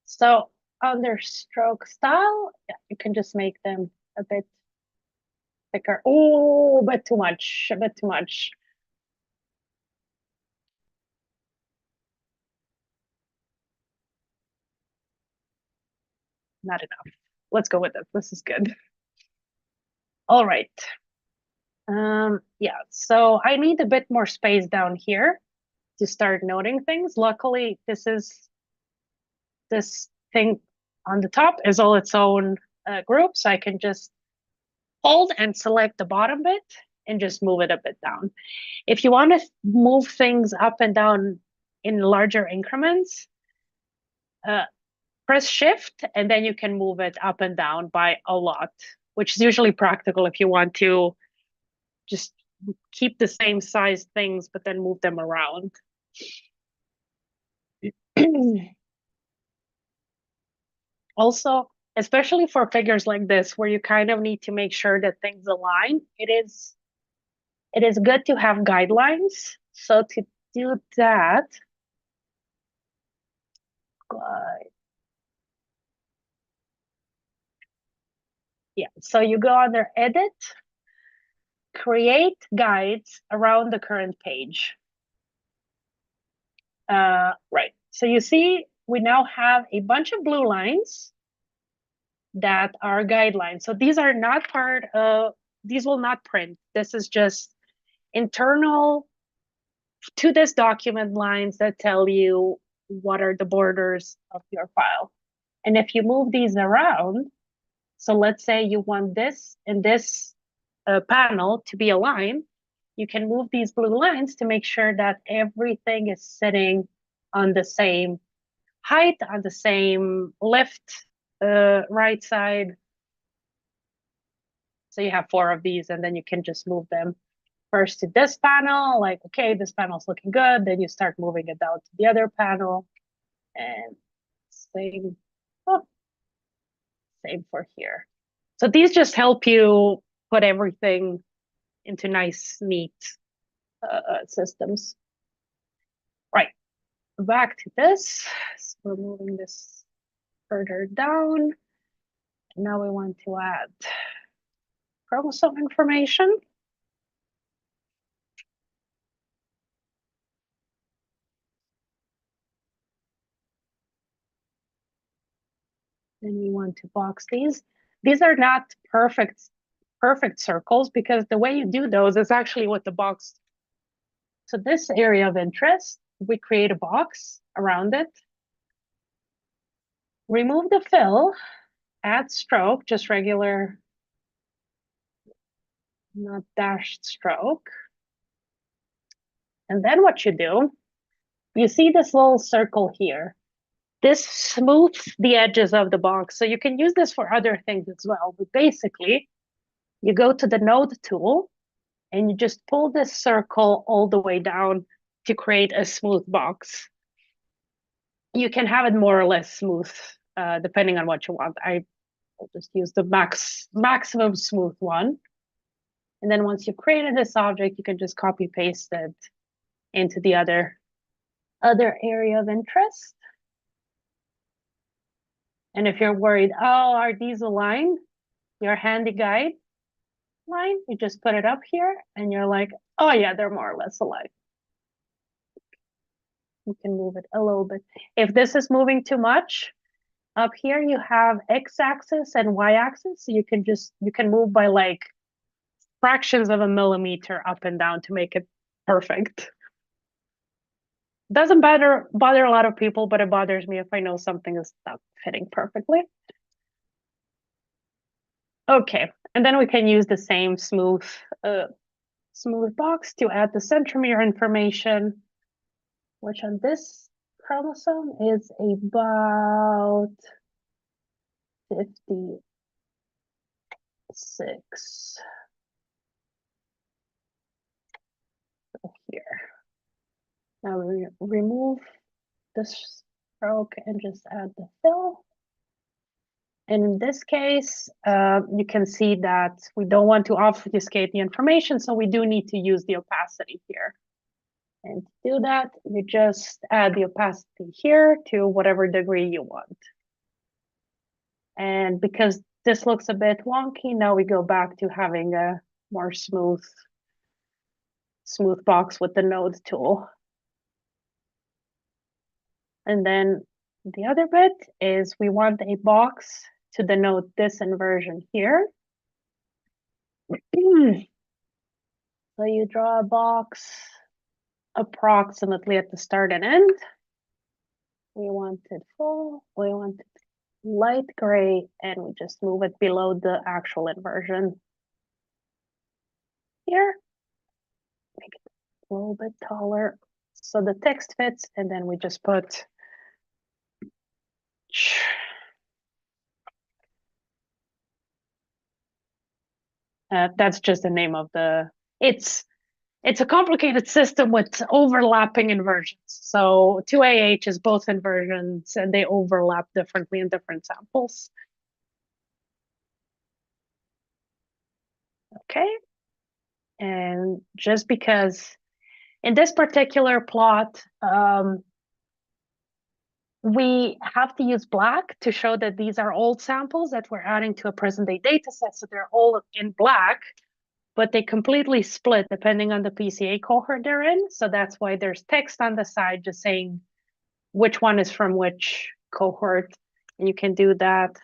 So under stroke style, yeah, you can just make them a bit thicker. Oh, a bit too much, a bit too much. Not enough. Let's go with it. This is good. All right. Yeah, so I need a bit more space down here to start noting things. Luckily, this thing on the top is all its own group, so I can just hold and select the bottom bit and just move it a bit down. If you want to move things up and down in larger increments, press shift and then you can move it up and down by a lot, which is usually practical if you want to just keep the same size things, but then move them around. Also, especially for figures like this, where you kind of need to make sure that things align, it is good to have guidelines. So to do that, yeah, so you go under edit, create guides around the current page. Right, so you see we now have a bunch of blue lines that are guidelines. So these are not part of, these will not print. This is just internal to this document lines that tell you what are the borders of your file. And if you move these around, so let's say you want this and this panel to be aligned, you can move these blue lines to make sure that everything is sitting on the same height, on the same left, right side. So you have 4 of these, and then you can just move them first to this panel, like, okay, this panel's looking good. Then you start moving it down to the other panel, and same, oh, same for here. So these just help you put everything into nice, neat systems. Right, back to this. So we're moving this further down. And now we want to add chromosome information. Then we want to box these. These are not perfect circles, because the way you do those is actually with the box. So this area of interest, we create a box around it. Remove the fill, add stroke, just regular, not dashed stroke. And then what you do, you see this little circle here. This smooths the edges of the box. So you can use this for other things as well. But basically, you go to the node tool and you just pull this circle all the way down to create a smooth box. You can have it more or less smooth, depending on what you want. I will just use the maximum smooth one. And then once you've created this object, you can just copy paste it into the other area of interest. And if you're worried, oh, are these aligned? Your handy guide line, you just put it up here and you're like, oh yeah, they're more or less aligned. You can move it a little bit. If this is moving too much, up here you have x-axis and y-axis. So you can move by like fractions of a millimeter up and down to make it perfect. Doesn't bother a lot of people, but it bothers me if I know something is not fitting perfectly. Okay, and then we can use the same smooth box to add the centromere information, which on this chromosome is about 56. So here. Now we remove this stroke and just add the fill. And in this case, you can see that we don't want to obfuscate the information, so we do need to use the opacity here. And to do that, you just add the opacity here to whatever degree you want. And because this looks a bit wonky, now we go back to having a more smooth box with the node tool. And then the other bit is we want a box to denote this inversion here. So you draw a box approximately at the start and end. We want it full, we want it light gray, and we just move it below the actual inversion. Here, make it a little bit taller so the text fits, and then we just put that's just the name of the, it's a complicated system with overlapping inversions. So 2AH is both inversions and they overlap differently in different samples. Okay. And just because in this particular plot, we have to use black to show that these are old samples that we're adding to a present day data set. So they're all in black, but they completely split depending on the PCA cohort they're in. So that's why there's text on the side just saying which one is from which cohort. And you can do that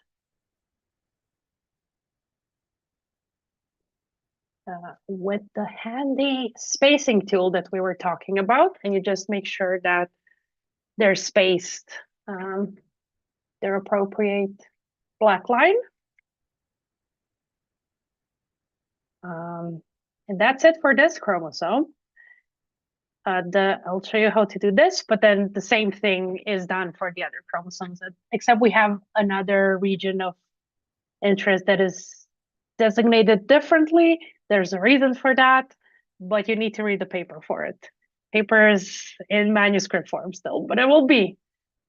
with the handy spacing tool that we were talking about, and you just make sure that they're spaced, their appropriate black line. And that's it for this chromosome. I'll show you how to do this, but then the same thing is done for the other chromosomes, except we have another region of interest that is designated differently. There's a reason for that, but you need to read the paper for it. Paper is in manuscript form still, but it will be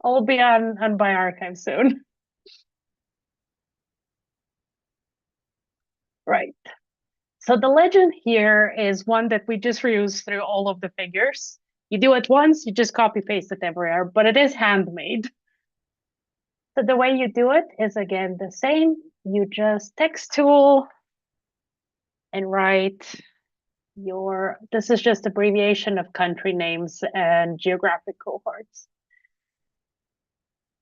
on bioRxiv soon. Right. So the legend here is one that we just reuse through all of the figures. You do it once, you just copy paste it everywhere, but it is handmade. So the way you do it is again the same. You just text tool and write this is just abbreviation of country names and geographic cohorts.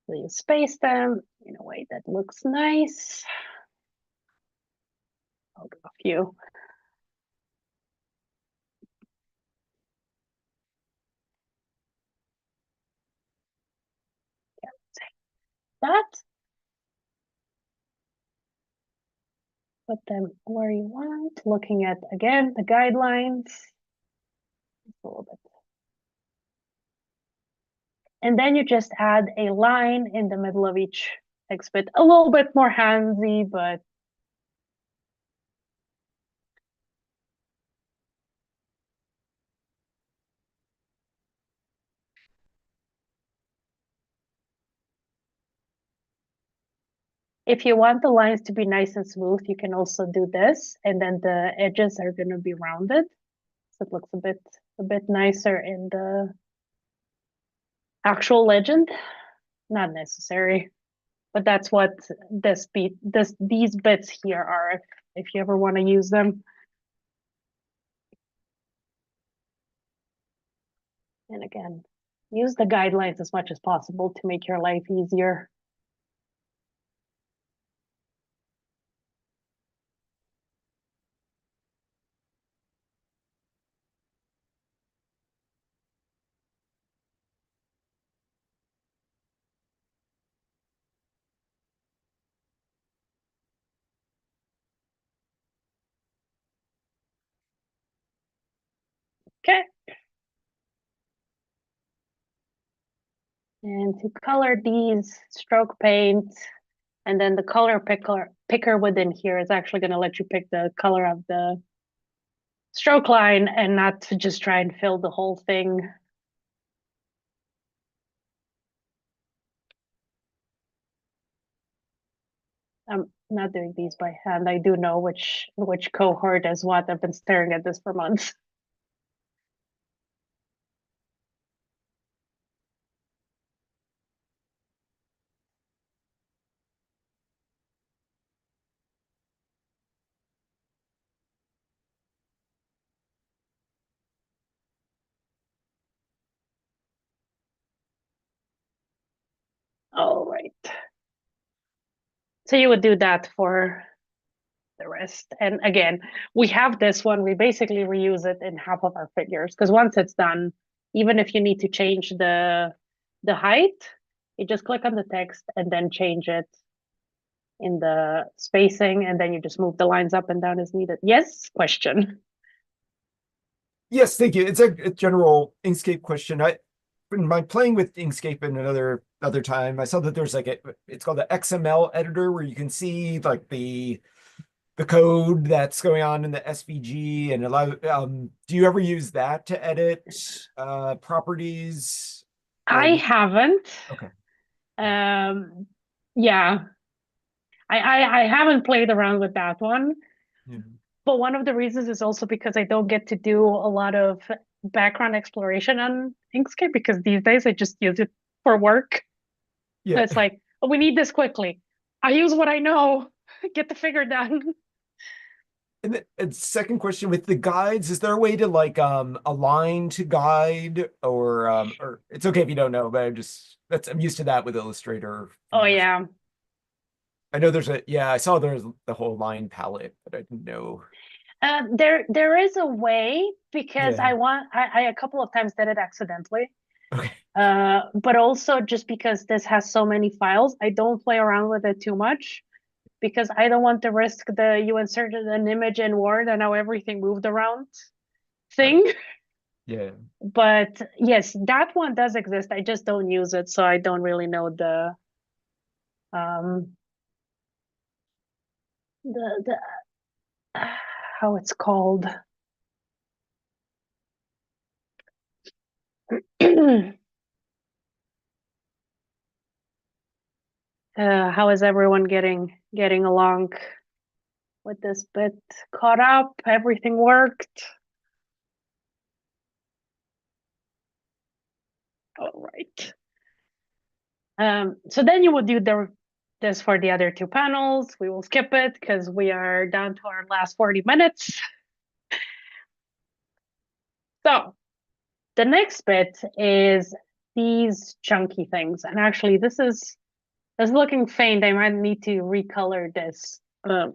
So you space them in a way that looks nice. I'll go a few. That. Put them where you want, looking at, again, the guidelines. A little bit. And then you just add a line in the middle of each text bit. A little bit more handsy, but if you want the lines to be nice and smooth, you can also do this, and then the edges are going to be rounded, so it looks a bit nicer in the actual legend. Not necessary, but that's what these bits here are if you ever want to use them. And again, use the guidelines as much as possible to make your life easier. Okay. And to color these, stroke paint, and then the color picker within here is actually going to let you pick the color of the stroke line and not to just try and fill the whole thing. I'm not doing these by hand. I do know which cohort is what. I've been staring at this for months. All right. So you would do that for the rest. And again, we have this one, we basically reuse it in half of our figures, because once it's done, even if you need to change the height, you just click on the text and then change it in the spacing, and then you just move the lines up and down as needed. Yes, question. Yes, thank you. It's a general Inkscape question. In my playing with Inkscape in another time, I saw that there's like it's called the XML editor where you can see like the code that's going on in the SVG and allow. Do you ever use that to edit properties? I haven't. Okay. Yeah. I haven't played around with that one. Yeah. But one of the reasons is also because I don't get to do a lot of background exploration on Inkscape, because these days I just use it for work. Yeah. So it's like, oh, we need this quickly. I use what I know, get the figure done. And the second question with the guides, is there a way to like align to guide or it's okay if you don't know, but I'm used to that with Illustrator. Oh yeah. I know I saw there's the whole line palette, but I didn't know. There is a way because Yeah. I a couple of times did it accidentally. Okay. But also just because this has so many files, I don't play around with it too much because I don't want to risk the you inserted an image in Word and now everything moved around Right. thing. Yeah. But yes, that one does exist. I just don't use it, so I don't really know um the how it's called. How is everyone getting along with this bit? Caught up? Everything worked? All right. So then you would do this for the other two panels. We will skip it because we are down to our last 40 minutes. So the next bit is these chunky things. And actually, this is looking faint. I might need to recolor this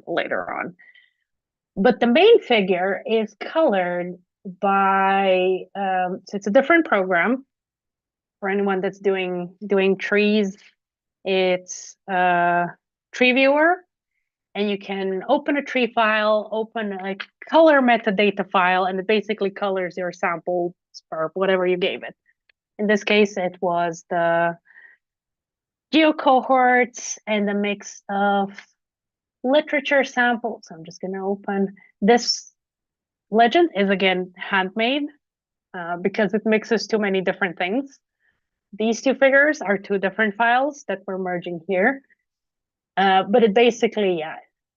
later on. But the main figure is colored by, so it's a different program for anyone that's doing trees. It's Tree Viewer, and you can open a tree file, open a color metadata file, and it basically colors your sample or whatever you gave it. In this case, it was the geo cohorts and a mix of literature samples. I'm just going to open this. Legend is again handmade because it mixes too many different things. These two figures are two different files that we're merging here. But it basically, yeah,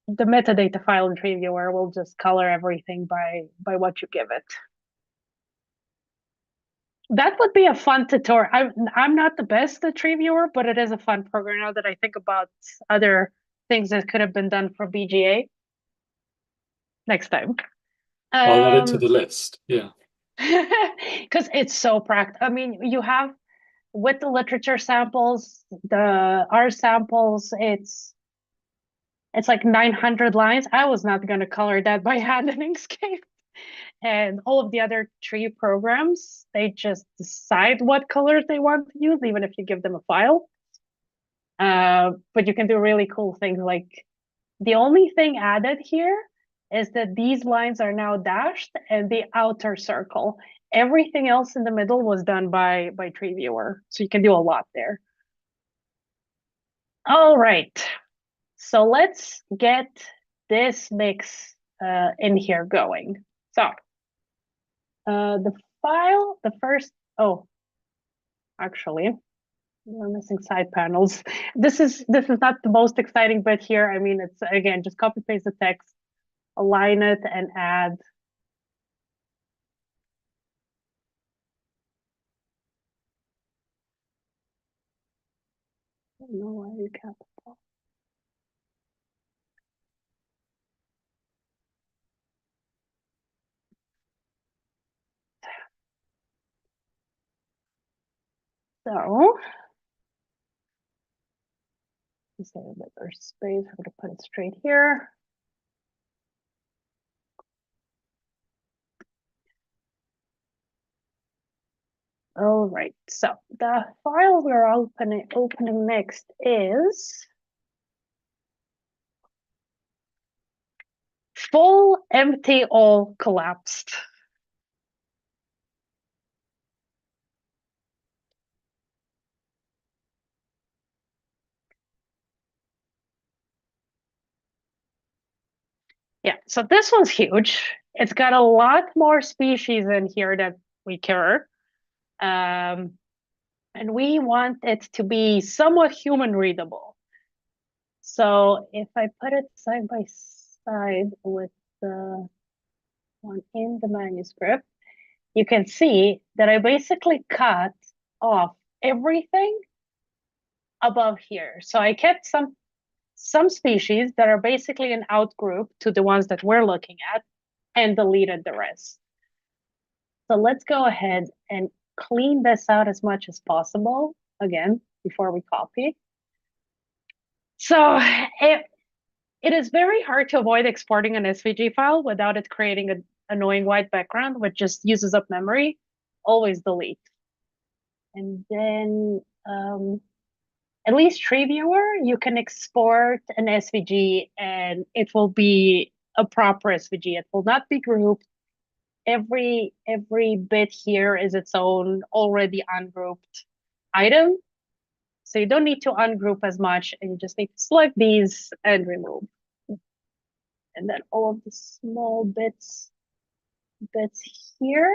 the metadata file in Tree Viewer will just color everything by what you give it. That would be a fun tutorial. I'm not the best at Tree Viewer, but it is a fun program now that I think about other things that could have been done for BGA. Next time. I'll add it to the list. Yeah. Because it's so practical. I mean, you have with the literature samples, the R samples, it's like 900 lines. I was not going to color that by hand in Inkscape. And all of the other tree programs, they just decide what colors they want to use, even if you give them a file. But you can do really cool things. Like the only thing added here is that these lines are now dashed and the outer circle. Everything else in the middle was done by Tree Viewer. So you can do a lot there. All right. So let's get this mix in here going. So the file, the first, oh, actually, we're missing side panels. This is not the most exciting bit here. I mean, it's again, just copy paste the text, align it and add. I don't know why you can't. So, instead of bigger space, I'm going to put it straight here. All right, so the file we're opening next is full, empty, all collapsed. Yeah, so this one's huge. It's got a lot more species in here that we care. And we want it to be somewhat human readable. So if I put it side by side with the one in the manuscript, you can see that I basically cut off everything above here. So I kept some species that are basically an outgroup to the ones that we're looking at and deleted the rest. So let's go ahead and clean this out as much as possible, again, before we copy. So It is very hard to avoid exporting an SVG file without it creating an annoying white background, which just uses up memory. Always delete. And then at least Tree Viewer, you can export an SVG and it will be a proper SVG. It will not be grouped. Every bit here is its own already ungrouped item. So you don't need to ungroup as much, and you just need to select these and remove. And then all of the small bits here.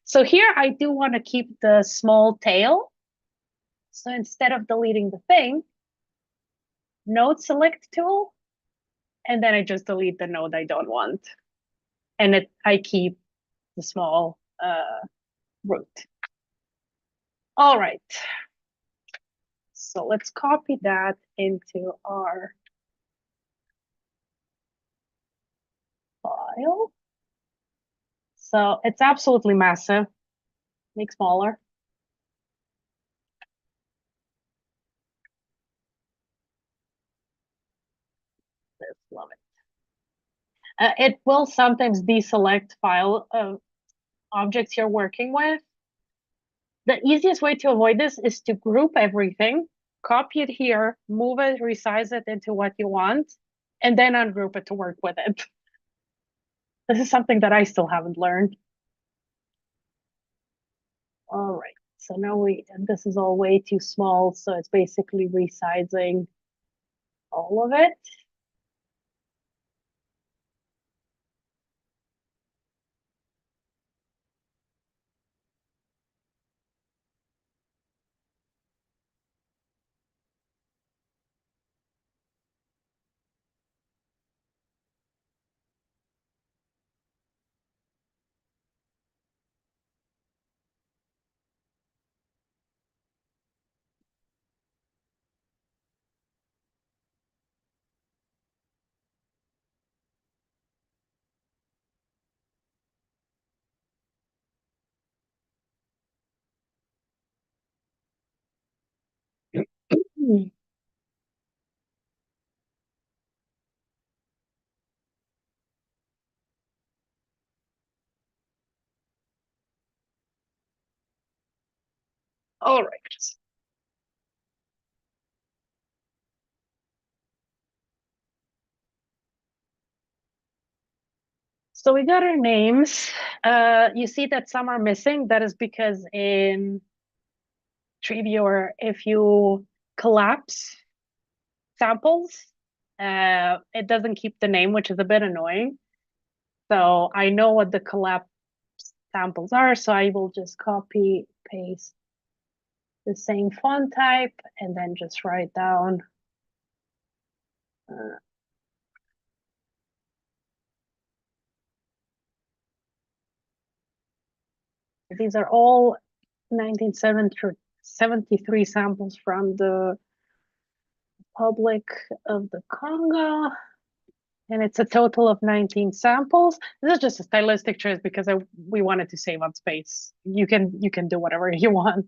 So here I do want to keep the small tail. So instead of deleting the thing, node select tool, and then I just delete the node I don't want. And I keep the small root. All right. So let's copy that into our file. So it's absolutely massive. Make smaller. Just love it. It will sometimes deselect file objects you're working with. The easiest way to avoid this is to group everything, copy it here, move it, resize it into what you want, and then ungroup it to work with it. This is something that I still haven't learned. All right, so now this is all way too small, so it's basically resizing all of it. All right. So we got our names. You see that some are missing. That is because in Tree Viewer, if you collapse samples, it doesn't keep the name, which is a bit annoying. So I know what the collapse samples are, so I will just copy, paste the same font type, and then just write down these are all 1973 samples from the Republic of the Congo. And it's a total of 19 samples. This is just a stylistic choice because we wanted to save on space. You can do whatever you want.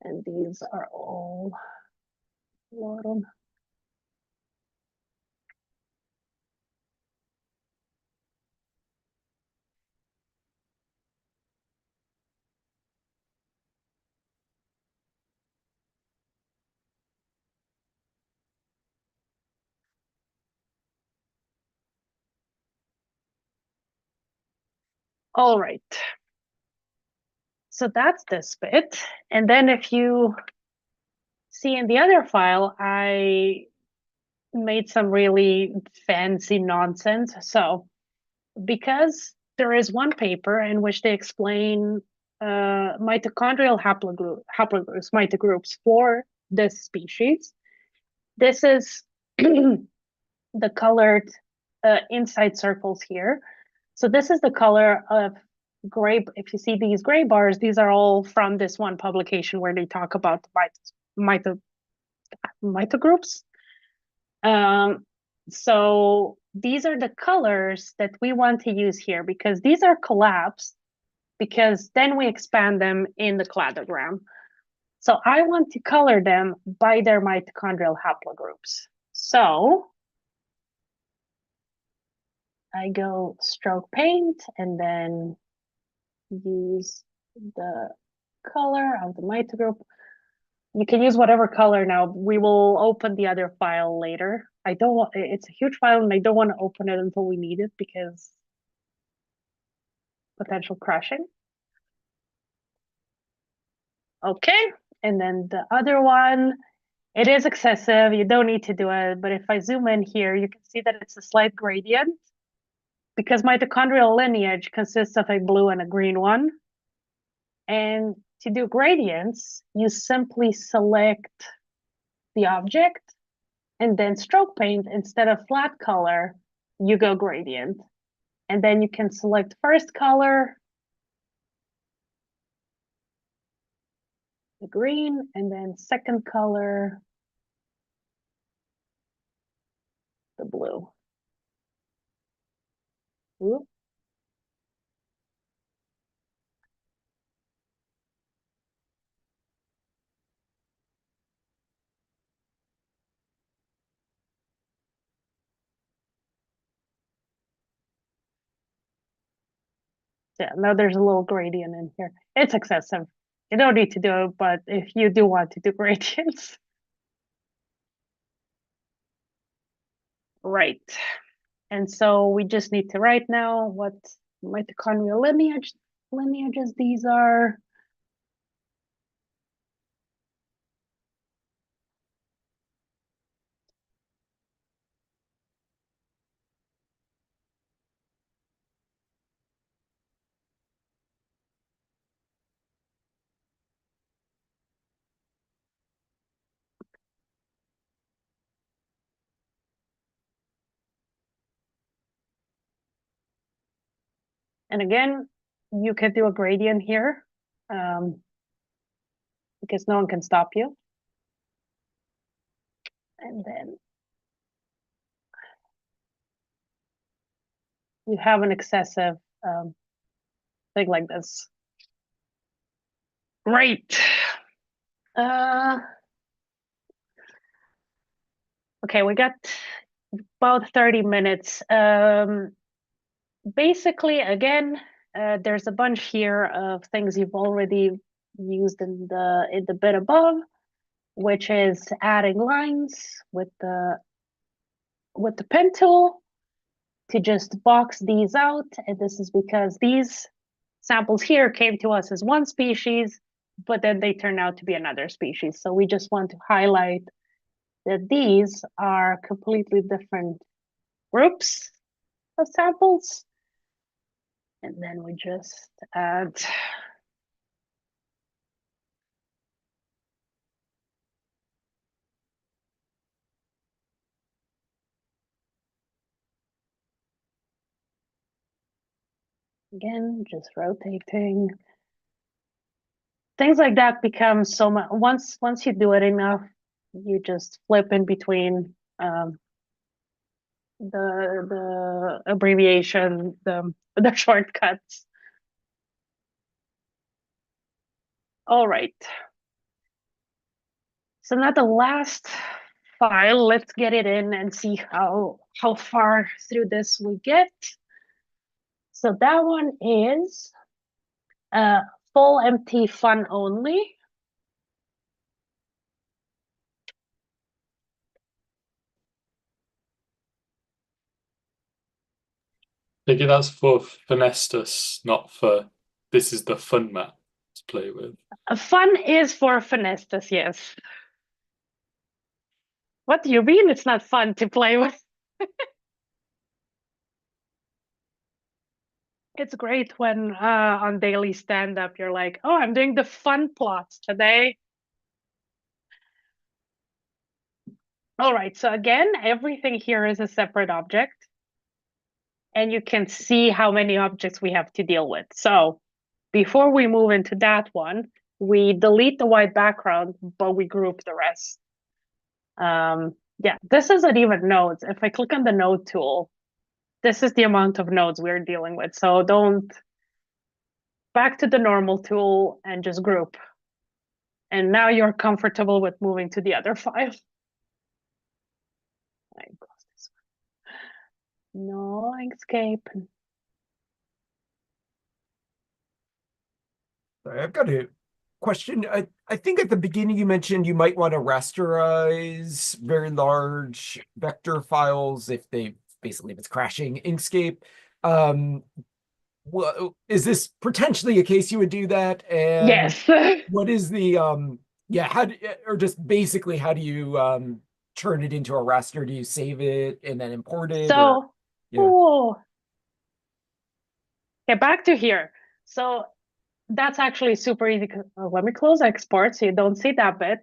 And these are all bottom. All right. So that's this bit. And then if you see in the other file, I made some really fancy nonsense. So because there is one paper in which they explain mitochondrial haplogroups, mitogroups for this species. This is the colored inside circles here. So this is the color of gray. If you see these gray bars, these are all from this one publication where they talk about mitogroups. So these are the colors that we want to use here because these are collapsed, because then we expand them in the cladogram. So I want to color them by their mitochondrial haplogroups. So I go stroke paint and then use the color of the mitre group. You can use whatever color now. We will open the other file later. I don't want, it's a huge file and I don't want to open it until we need it because potential crashing. Okay, and then the other one, it is excessive. You don't need to do it, but if I zoom in here, you can see that it's a slight gradient because mitochondrial lineage consists of a blue and a green one. And to do gradients, you simply select the object and then stroke paint. Instead of flat color, you go gradient. And then you can select first color, the green, and then second color, the blue. Ooh. Yeah, now there's a little gradient in here. It's excessive. You don't need to do it, but if you do want to do gradients. Right. And so we just need to write now what mitochondrial lineages these are. And again, you can do a gradient here because no one can stop you. And then you have an excessive thing like this. Great. Okay, we got about 30 minutes. Basically, again, there's a bunch here of things you've already used in the bit above, which is adding lines with the pen tool to just box these out. And this is because these samples here came to us as one species, but then they turn out to be another species. So we just want to highlight that these are completely different groups of samples. And then we just add again, just rotating. Things like that become so much, once you do it enough, you just flip in between the abbreviation, the shortcuts. All right. So now the last file, let's get it in and see how far through this we get. So that one is full empty fun only. Maybe that's for Finestus, not for this is the fun map to play with. Fun is for Finestus, yes. What do you mean it's not fun to play with? It's great when on daily stand-up you're like, oh, I'm doing the fun plots today. All right, so again, everything here is a separate object. And you can see how many objects we have to deal with. So before we move into that one, we delete the white background, but we group the rest. Yeah, this isn't even nodes. If I click on the node tool, this is the amount of nodes we're dealing with. So don't back to the normal tool and just group. And now you're comfortable with moving to the other file. No, Inkscape. Sorry, I've got a question. I think at the beginning you mentioned you might want to rasterize very large vector files if they basically if it's crashing Inkscape. Is this potentially a case you would do that? And Yes. what is the yeah, or just basically how do you turn it into a raster? Do you save it and then import it or So, yeah. oh, okay, back to here. So that's actually super easy. Let me close export so you don't see that bit.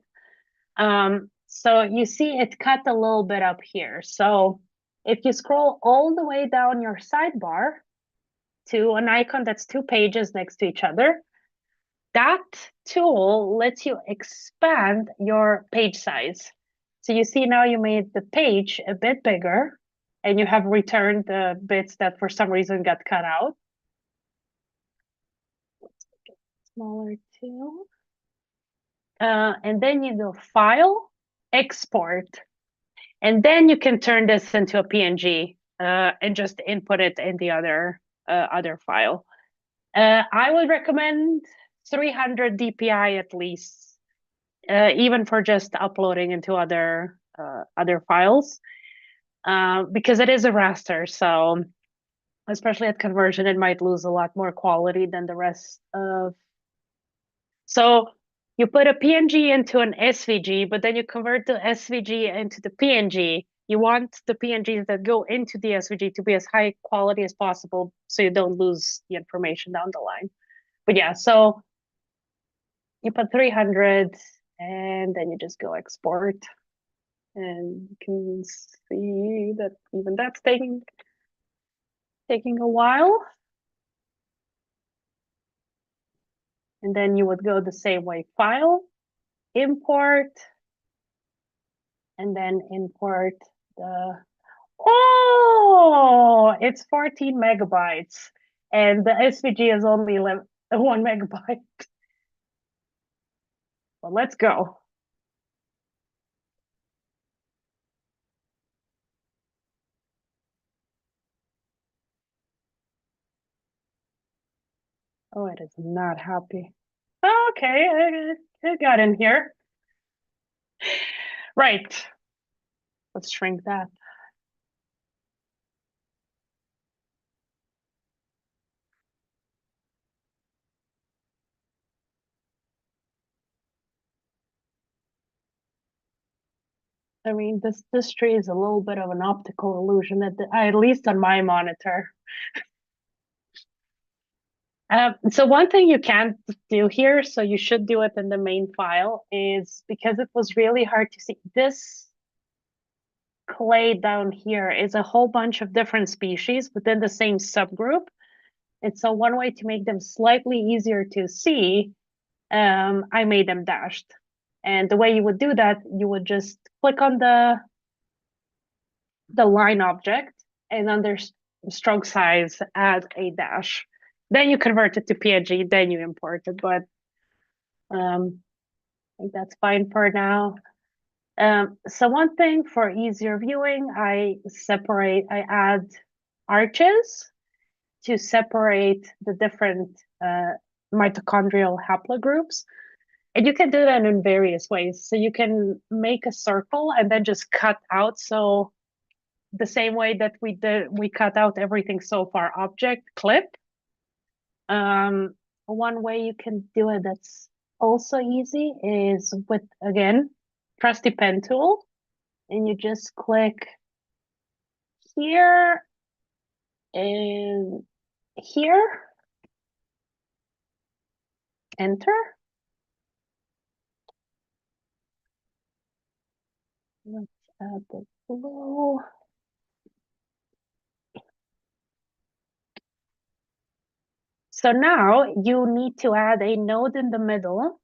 So you see it cut a little bit up here. So if you scroll all the way down your sidebar to an icon that's 2 pages next to each other, that tool lets you expand your page size. So you see now you made the page a bit bigger and you have returned the bits that for some reason got cut out. Let's make it smaller too. And then you go File, Export, and then you can turn this into a PNG and just input it in the other file. I would recommend 300 DPI at least, even for just uploading into other files, because it is a raster. So especially at conversion, it might lose a lot more quality than the rest of. So you put a PNG into an SVG, but then you convert the SVG into the PNG. You want the PNGs that go into the SVG to be as high quality as possible so you don't lose the information down the line. But yeah, so you put 300 and then you just go export. And you can see that even that's taking a while. And then you would go the same way, File, Import, and then import the, oh, it's 14 megabytes. And the SVG is only 1 megabyte. Well, let's go. Oh, it is not happy. Okay, it got in here. Right. Let's shrink that. I mean, this tree is a little bit of an optical illusion, at least on my monitor. So one thing you can't do here, so you should do it in the main file, is because it was really hard to see, this clay down here is a whole bunch of different species within the same subgroup. And so one way to make them slightly easier to see, I made them dashed. And the way you would do that, you would just click on the line object and under stroke size, add a dash. Then you convert it to PNG, then you import it. But I think that's fine for now. So one thing for easier viewing, I add arches to separate the different mitochondrial haplogroups. And you can do that in various ways. So you can make a circle and then just cut out. So the same way that we cut out everything so far, object, clip. One way you can do it that's also easy is with, again, press the pen tool, and you just click here and here, enter. Let's add the blue. So now you need to add a node in the middle.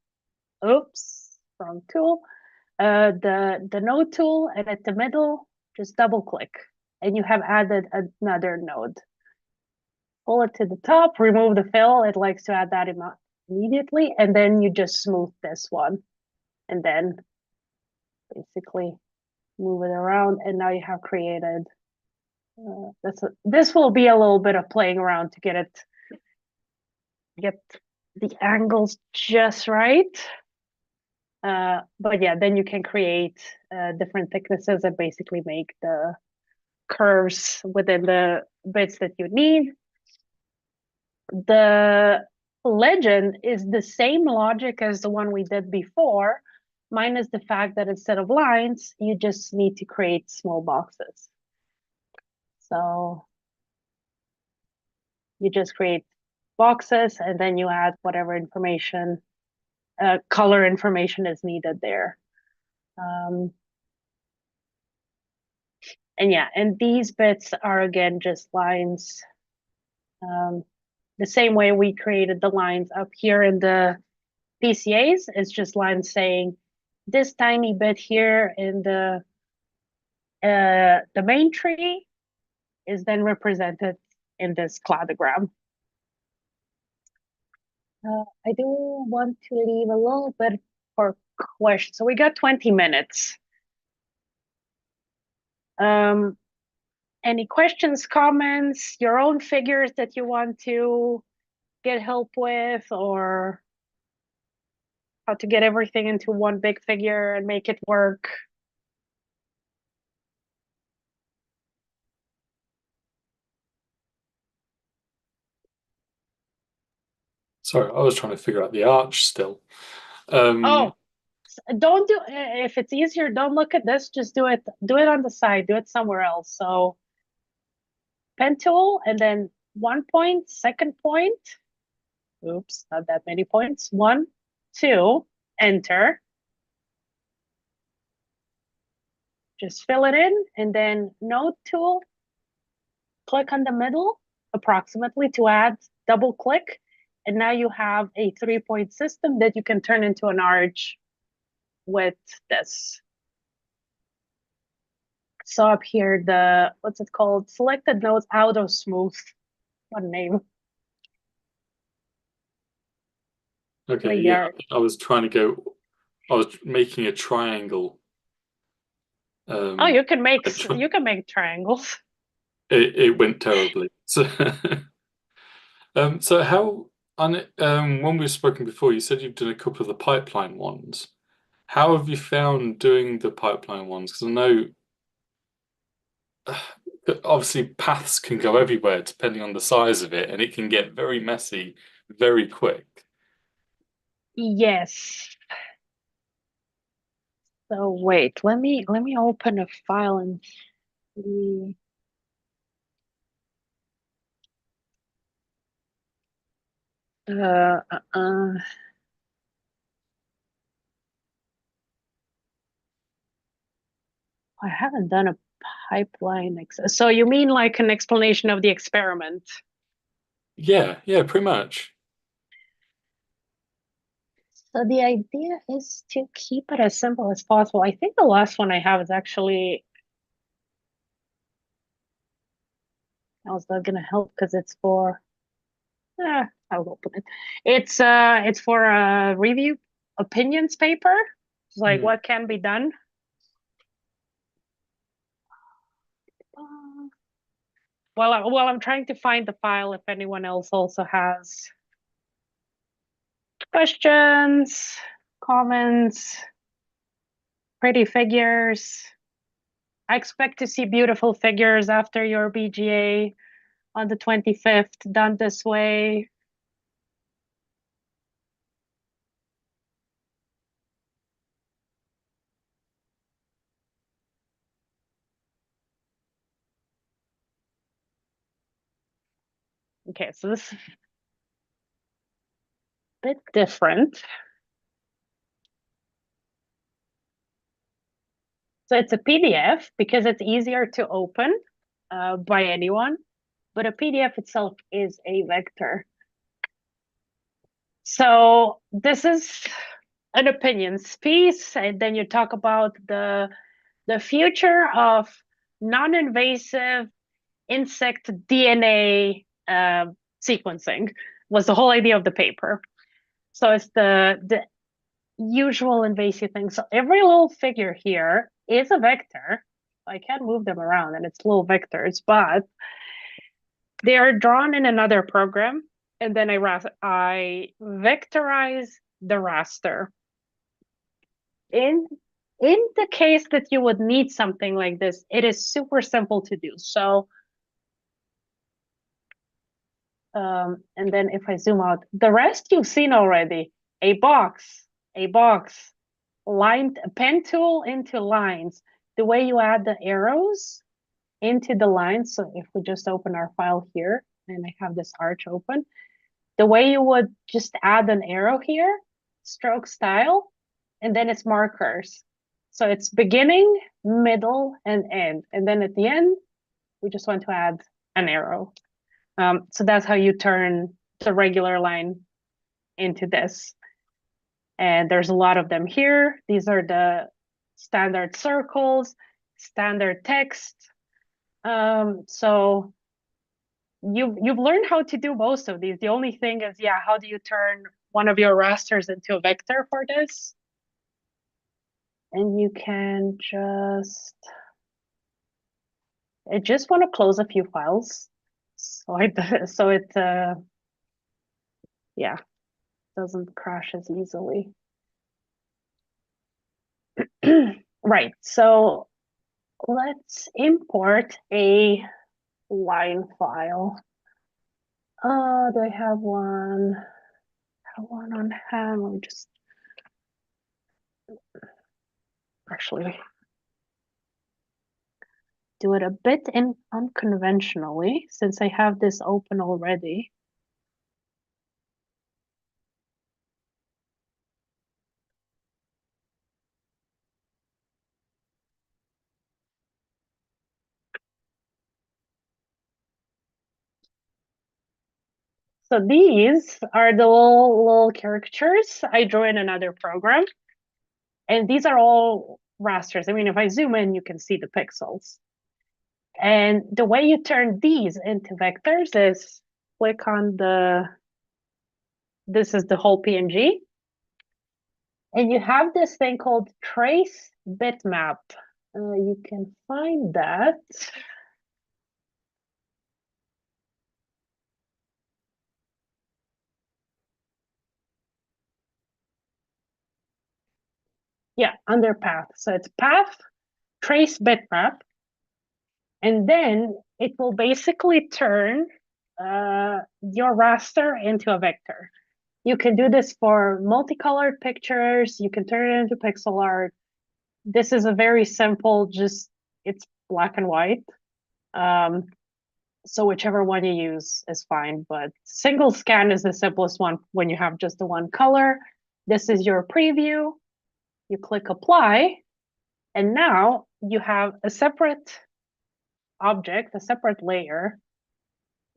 Oops, wrong tool. The node tool, and at the middle, just double click, and you have added another node. Pull it to the top, remove the fill. It likes to add that immediately, and then you just smooth this one, and then basically move it around, and now you have created This will be a little bit of playing around to get the angles just right. But yeah, then you can create different thicknesses and basically make the curves within the bits that you need. The legend is the same logic as the one we did before, minus the fact that instead of lines, you just need to create small boxes. So you just create boxes and then you add whatever information, color information is needed there. And yeah, and these bits are again just lines. The same way we created the lines up here in the PCAs, it's just lines saying this tiny bit here in the main tree is then represented in this cladogram. I do want to leave a little bit for questions. So we got 20 minutes. Any questions, comments, your own figures that you want to get help with, or how to get everything into one big figure and make it work? Sorry, I was trying to figure out the arch still. Oh, don't do, if it's easier, don't look at this, just do it on the side, do it somewhere else. So pen tool and then 1 point, second point. Oops, not that many points. 1, 2, enter. Just fill it in and then node tool, click on the middle approximately to add, double click. And now you have a 3-point system that you can turn into an arch with this. So up here, the, what's it called? Selected nodes auto smooth. What a name. Okay, yeah, I was trying to go, I was making a triangle. Oh, you can make triangles. It went terribly. So how when we've spoken before, you said you've done a couple of the pipeline ones. How have you found doing the pipeline ones? Because I know obviously paths can go everywhere depending on the size of it, and it can get very messy very quick. Yes. So wait, let me open a file and see. Uh, uh, uh. I haven't done a pipeline. So you mean like an explanation of the experiment? Yeah, yeah, pretty much. So the idea is to keep it as simple as possible. I think the last one I have is actually, I was not gonna help because it's for, I'll open it. It's for a review opinions paper. It's like what can be done. Well, I'm trying to find the file if anyone else also has questions, comments, pretty figures. I expect to see beautiful figures after your BGA on the 25th, done this way. Okay, so this is a bit different. So it's a PDF because it's easier to open by anyone, but a PDF itself is a vector. So this is an opinions piece, and then you talk about the future of non-invasive insect DNA sequencing was the whole idea of the paper. So it's the usual invasive thing. So every little figure here is a vector I can't move them around, and it's little vectors, but they are drawn in another program, and then I vectorize the raster. In the case that you would need something like this, it is super simple to do. So, and then if I zoom out, the rest you've seen already. A box, line, a pen tool into lines. The way you add the arrows into the lines. So if we just open our file here, and I have this arch open, the way you would just add an arrow here, stroke style, and then it's markers. So it's beginning, middle, and end. And then at the end, we just want to add an arrow. So that's how you turn the regular line into this. And there's a lot of them here. These are the standard circles, standard text. So you've learned how to do most of these. The only thing is, yeah, how do you turn one of your rasters into a vector for this? And you can I just want to close a few files. So it yeah, doesn't crash as easily. Right, so let's import a line file. Do I have one? On hand? Let me just actually do it a bit unconventionally, since I have this open already. So these are the little caricatures I drew in another program. And these are all rasters. I mean, if I zoom in, you can see the pixels. And the way you turn these into vectors is click on this is the whole PNG. And you have this thing called trace bitmap. You can find that. Yeah, under path. So it's path, trace bitmap. And then it will basically turn your raster into a vector. You can do this for multicolored pictures. You can turn it into pixel art. This is a very simple, it's black and white. So whichever one you use is fine, but single scan is the simplest one when you have just the one color. This is your preview. You click apply, and now you have a separate object, a separate layer.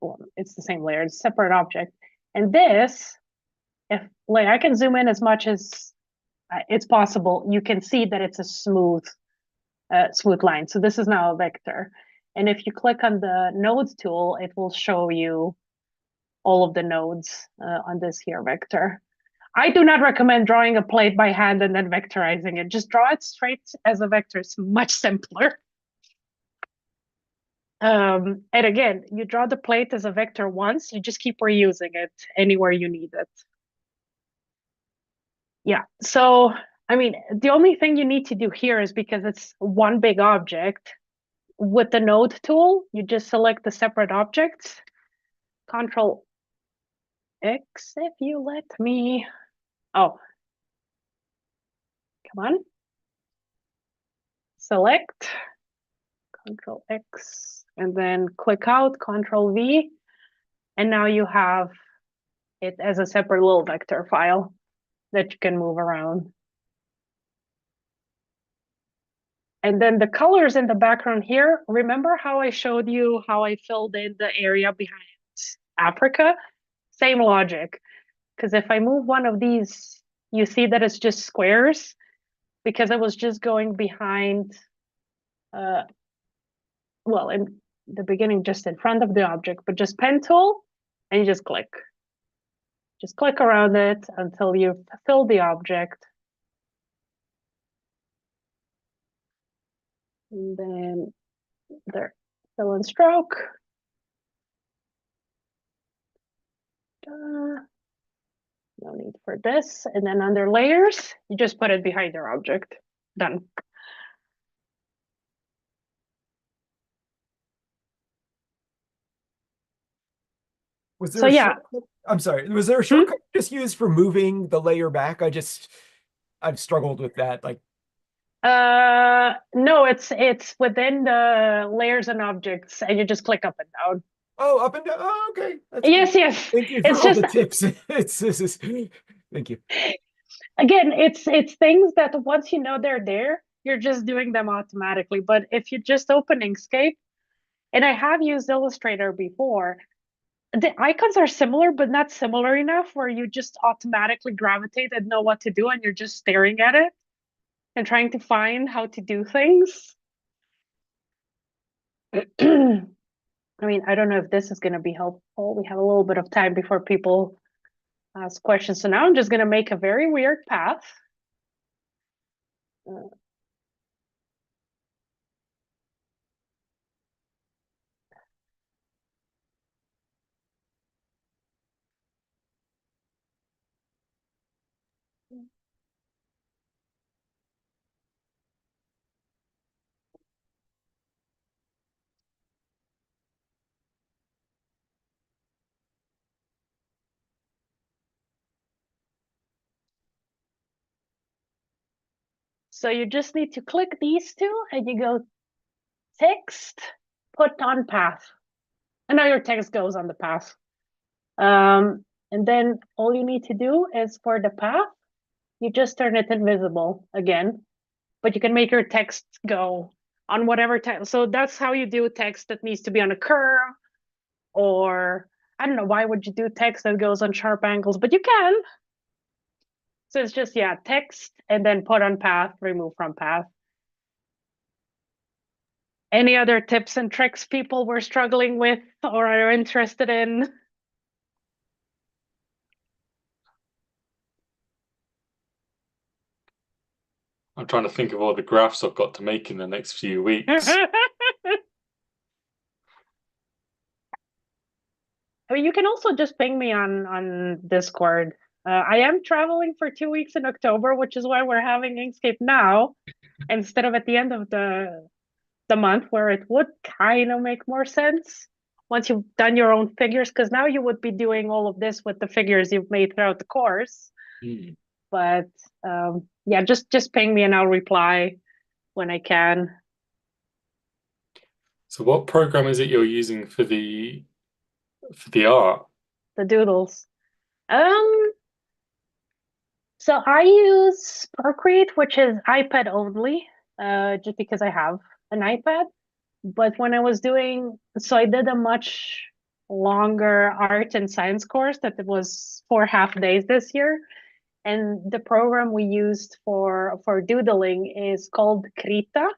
Well, it's the same layer, it's a separate object. And this, if like I can zoom in as much as it's possible, you can see that it's a smooth line. So this is now a vector. And if you click on the nodes tool, it will show you all of the nodes on this here vector. I do not recommend drawing a plate by hand and then vectorizing it. Just draw it straight as a vector. It's much simpler. And again, you draw the plate as a vector once, you just keep reusing it anywhere you need it. Yeah, so, I mean, the only thing you need to do here is because it's one big object, with the node tool, you just select the separate objects, Control X if you let me. Oh, come on. Select, Control X, and then click out, Control V, and now you have it as a separate little vector file that you can move around. And then the colors in the background here, remember how I showed you how I filled in the area behind Africa? Same logic, because if I move one of these, you see that it's just squares, because it was just going behind, well, in the beginning, just in front of the object, but just pen tool, and you just click. Just click around it until you fill the object. And then there, fill and stroke. No need for this. And then under layers, you just put it behind your object. Done. Was there So a yeah. shortcut? I'm sorry. Was there a shortcut just used for moving the layer back? I've struggled with that. Like, No, it's within the layers and objects, and you just click up and down. oh, up and down. Oh, okay. That's Yes, great. yes. Thank you for It's all just the tips. This is thank you. again, it's things that once you know they're there, you're just doing them automatically. But if you just open Inkscape, and I have used Illustrator before, the icons are similar, but not similar enough where you just automatically gravitate and know what to do, and you're just staring at it and trying to find how to do things. I mean, I don't know if this is going to be helpful. We have a little bit of time before people ask questions. So now I'm just going to make a very weird path. So you just need to click these two and you go text, put on path. And now your text goes on the path. And then all you need to do is for the path, you just turn it invisible again, but you can make your text go on whatever text. So that's how you do text that needs to be on a curve, or I don't know, why would you do text that goes on sharp angles, but you can. So it's just, yeah, text and then put on path, remove from path. Any other tips and tricks people were struggling with or are interested in? I'm trying to think of all the graphs I've got to make in the next few weeks. I mean, you can also just ping me on Discord. I am traveling for 2 weeks in October, which is why we're having Inkscape now instead of at the end of the month, where it would kind of make more sense once you've done your own figures, because now you would be doing all of this with the figures you've made throughout the course. But yeah, just ping me and I'll reply when I can. So what program is it you're using for the art? The doodles. So I use Procreate, which is iPad only, just because I have an iPad. But when I was doing, so I did a much longer art and science course that it was 4 half days this year. And the program we used for doodling is called Krita.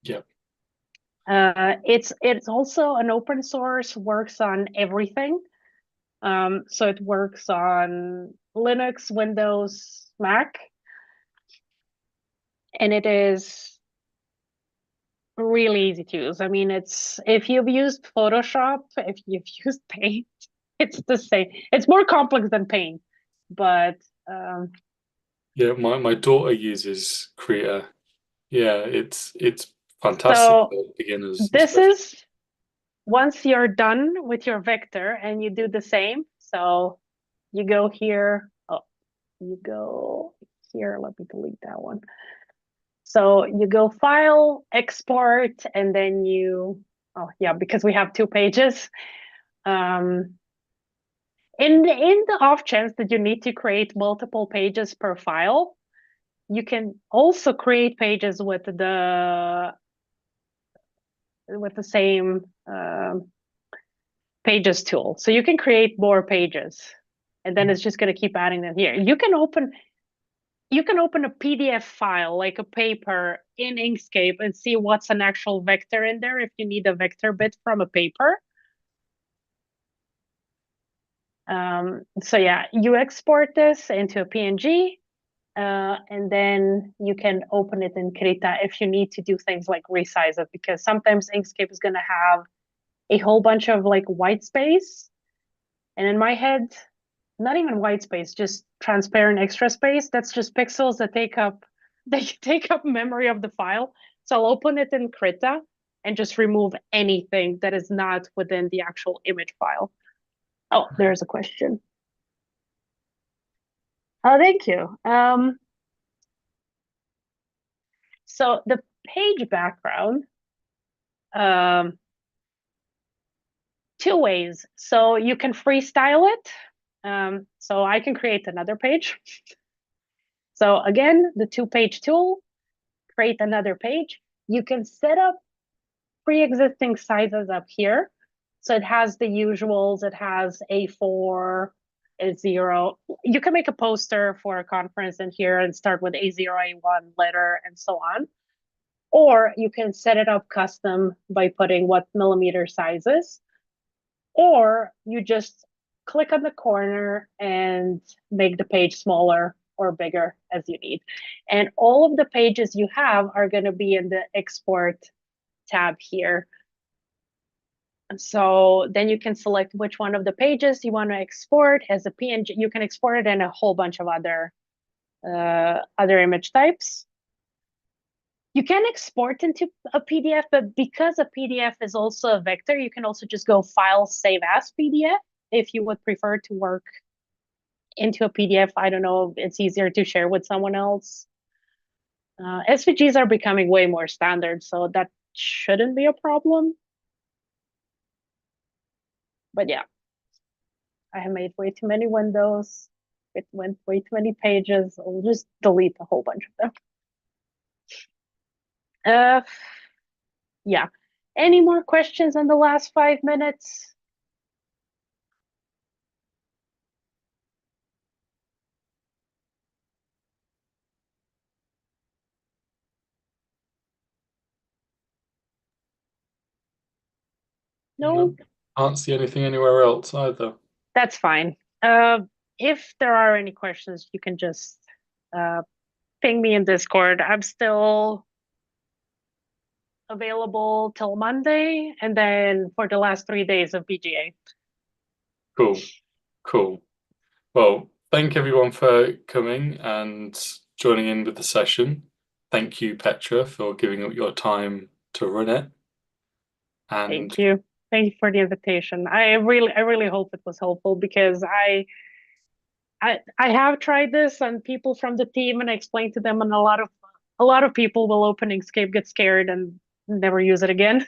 Yeah. It's also an open source, works on everything. So it works on Linux, Windows, Mac, and it is really easy to use. I mean, it's if you've used Photoshop, if you've used Paint, it's the same. It's more complex than Paint, but yeah, my daughter uses Krita. Yeah, it's fantastic so for beginners, this especially. is once you're done with your vector and you do the same. So you go here. Oh, you go here. Let me delete that one. So you go file, export, and then you, oh yeah, because we have 2 pages. In the off chance that you need to create multiple pages per file, you can also create pages with the same pages tool. So you can create more pages, and then it's just going to keep adding them here. You can open a PDF file, like a paper in Inkscape, and see what's an actual vector in there if you need a vector bit from a paper. So yeah, you export this into a PNG, and then you can open it in Krita if you need to do things like resize it, because sometimes Inkscape is going to have a whole bunch of like white space. And in my head, not even white space, just transparent extra space. That's just pixels that take up memory of the file. So I'll open it in Krita and just remove anything that is not within the actual image file. Oh, there's a question. Oh, thank you. So the page background, two ways. So you can freestyle it. So I can create another page. So again, the two-page tool, create another page. You can set up pre-existing sizes up here. So it has the usuals, it has A4, A0. You can make a poster for a conference in here and start with A0, A1 letter, and so on. Or you can set it up custom by putting what millimeter sizes. Or you just click on the corner and make the page smaller or bigger as you need. And all of the pages you have are going to be in the export tab here. So then you can select which one of the pages you want to export as a PNG. You can export it in a whole bunch of other image types. You can export into a PDF, but because a PDF is also a vector, you can also just go File, Save as PDF if you would prefer to work into a PDF. I don't know, it's easier to share with someone else. SVGs are becoming way more standard, so that shouldn't be a problem. But yeah, I have made way too many windows. It went way too many pages. I'll just delete a whole bunch of them. Yeah. Any more questions in the last 5 minutes? No? Can't see anything anywhere else either. That's fine. If there are any questions, you can just ping me in Discord. I'm still available till Monday, and then for the last 3 days of BGA. Cool. Cool. Well, thank everyone for coming and joining in with the session. Thank you, Petra, for giving up your time to run it. And Thank you. Thank you for the invitation. I really hope it was helpful, because I have tried this on people from the team, and I explained to them, and a lot of people will open Inkscape, get scared, and never use it again.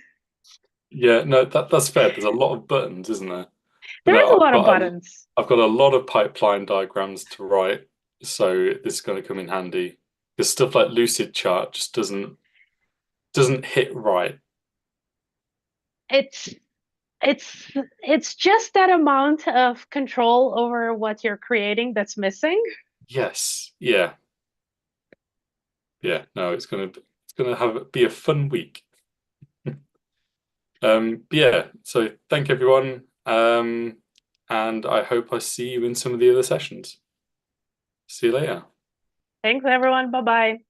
yeah, no, that's fair. There's a lot of buttons, isn't there? There But is a lot of buttons. I've got a lot of pipeline diagrams to write, so this is going to come in handy. Because stuff like Lucid Chart just doesn't hit right. It's just that amount of control over what you're creating that's missing. Yes, yeah, yeah. No, it's gonna be a fun week. Yeah. So thank everyone, and I hope I see you in some of the other sessions. See you later. Thanks, everyone. Bye-bye.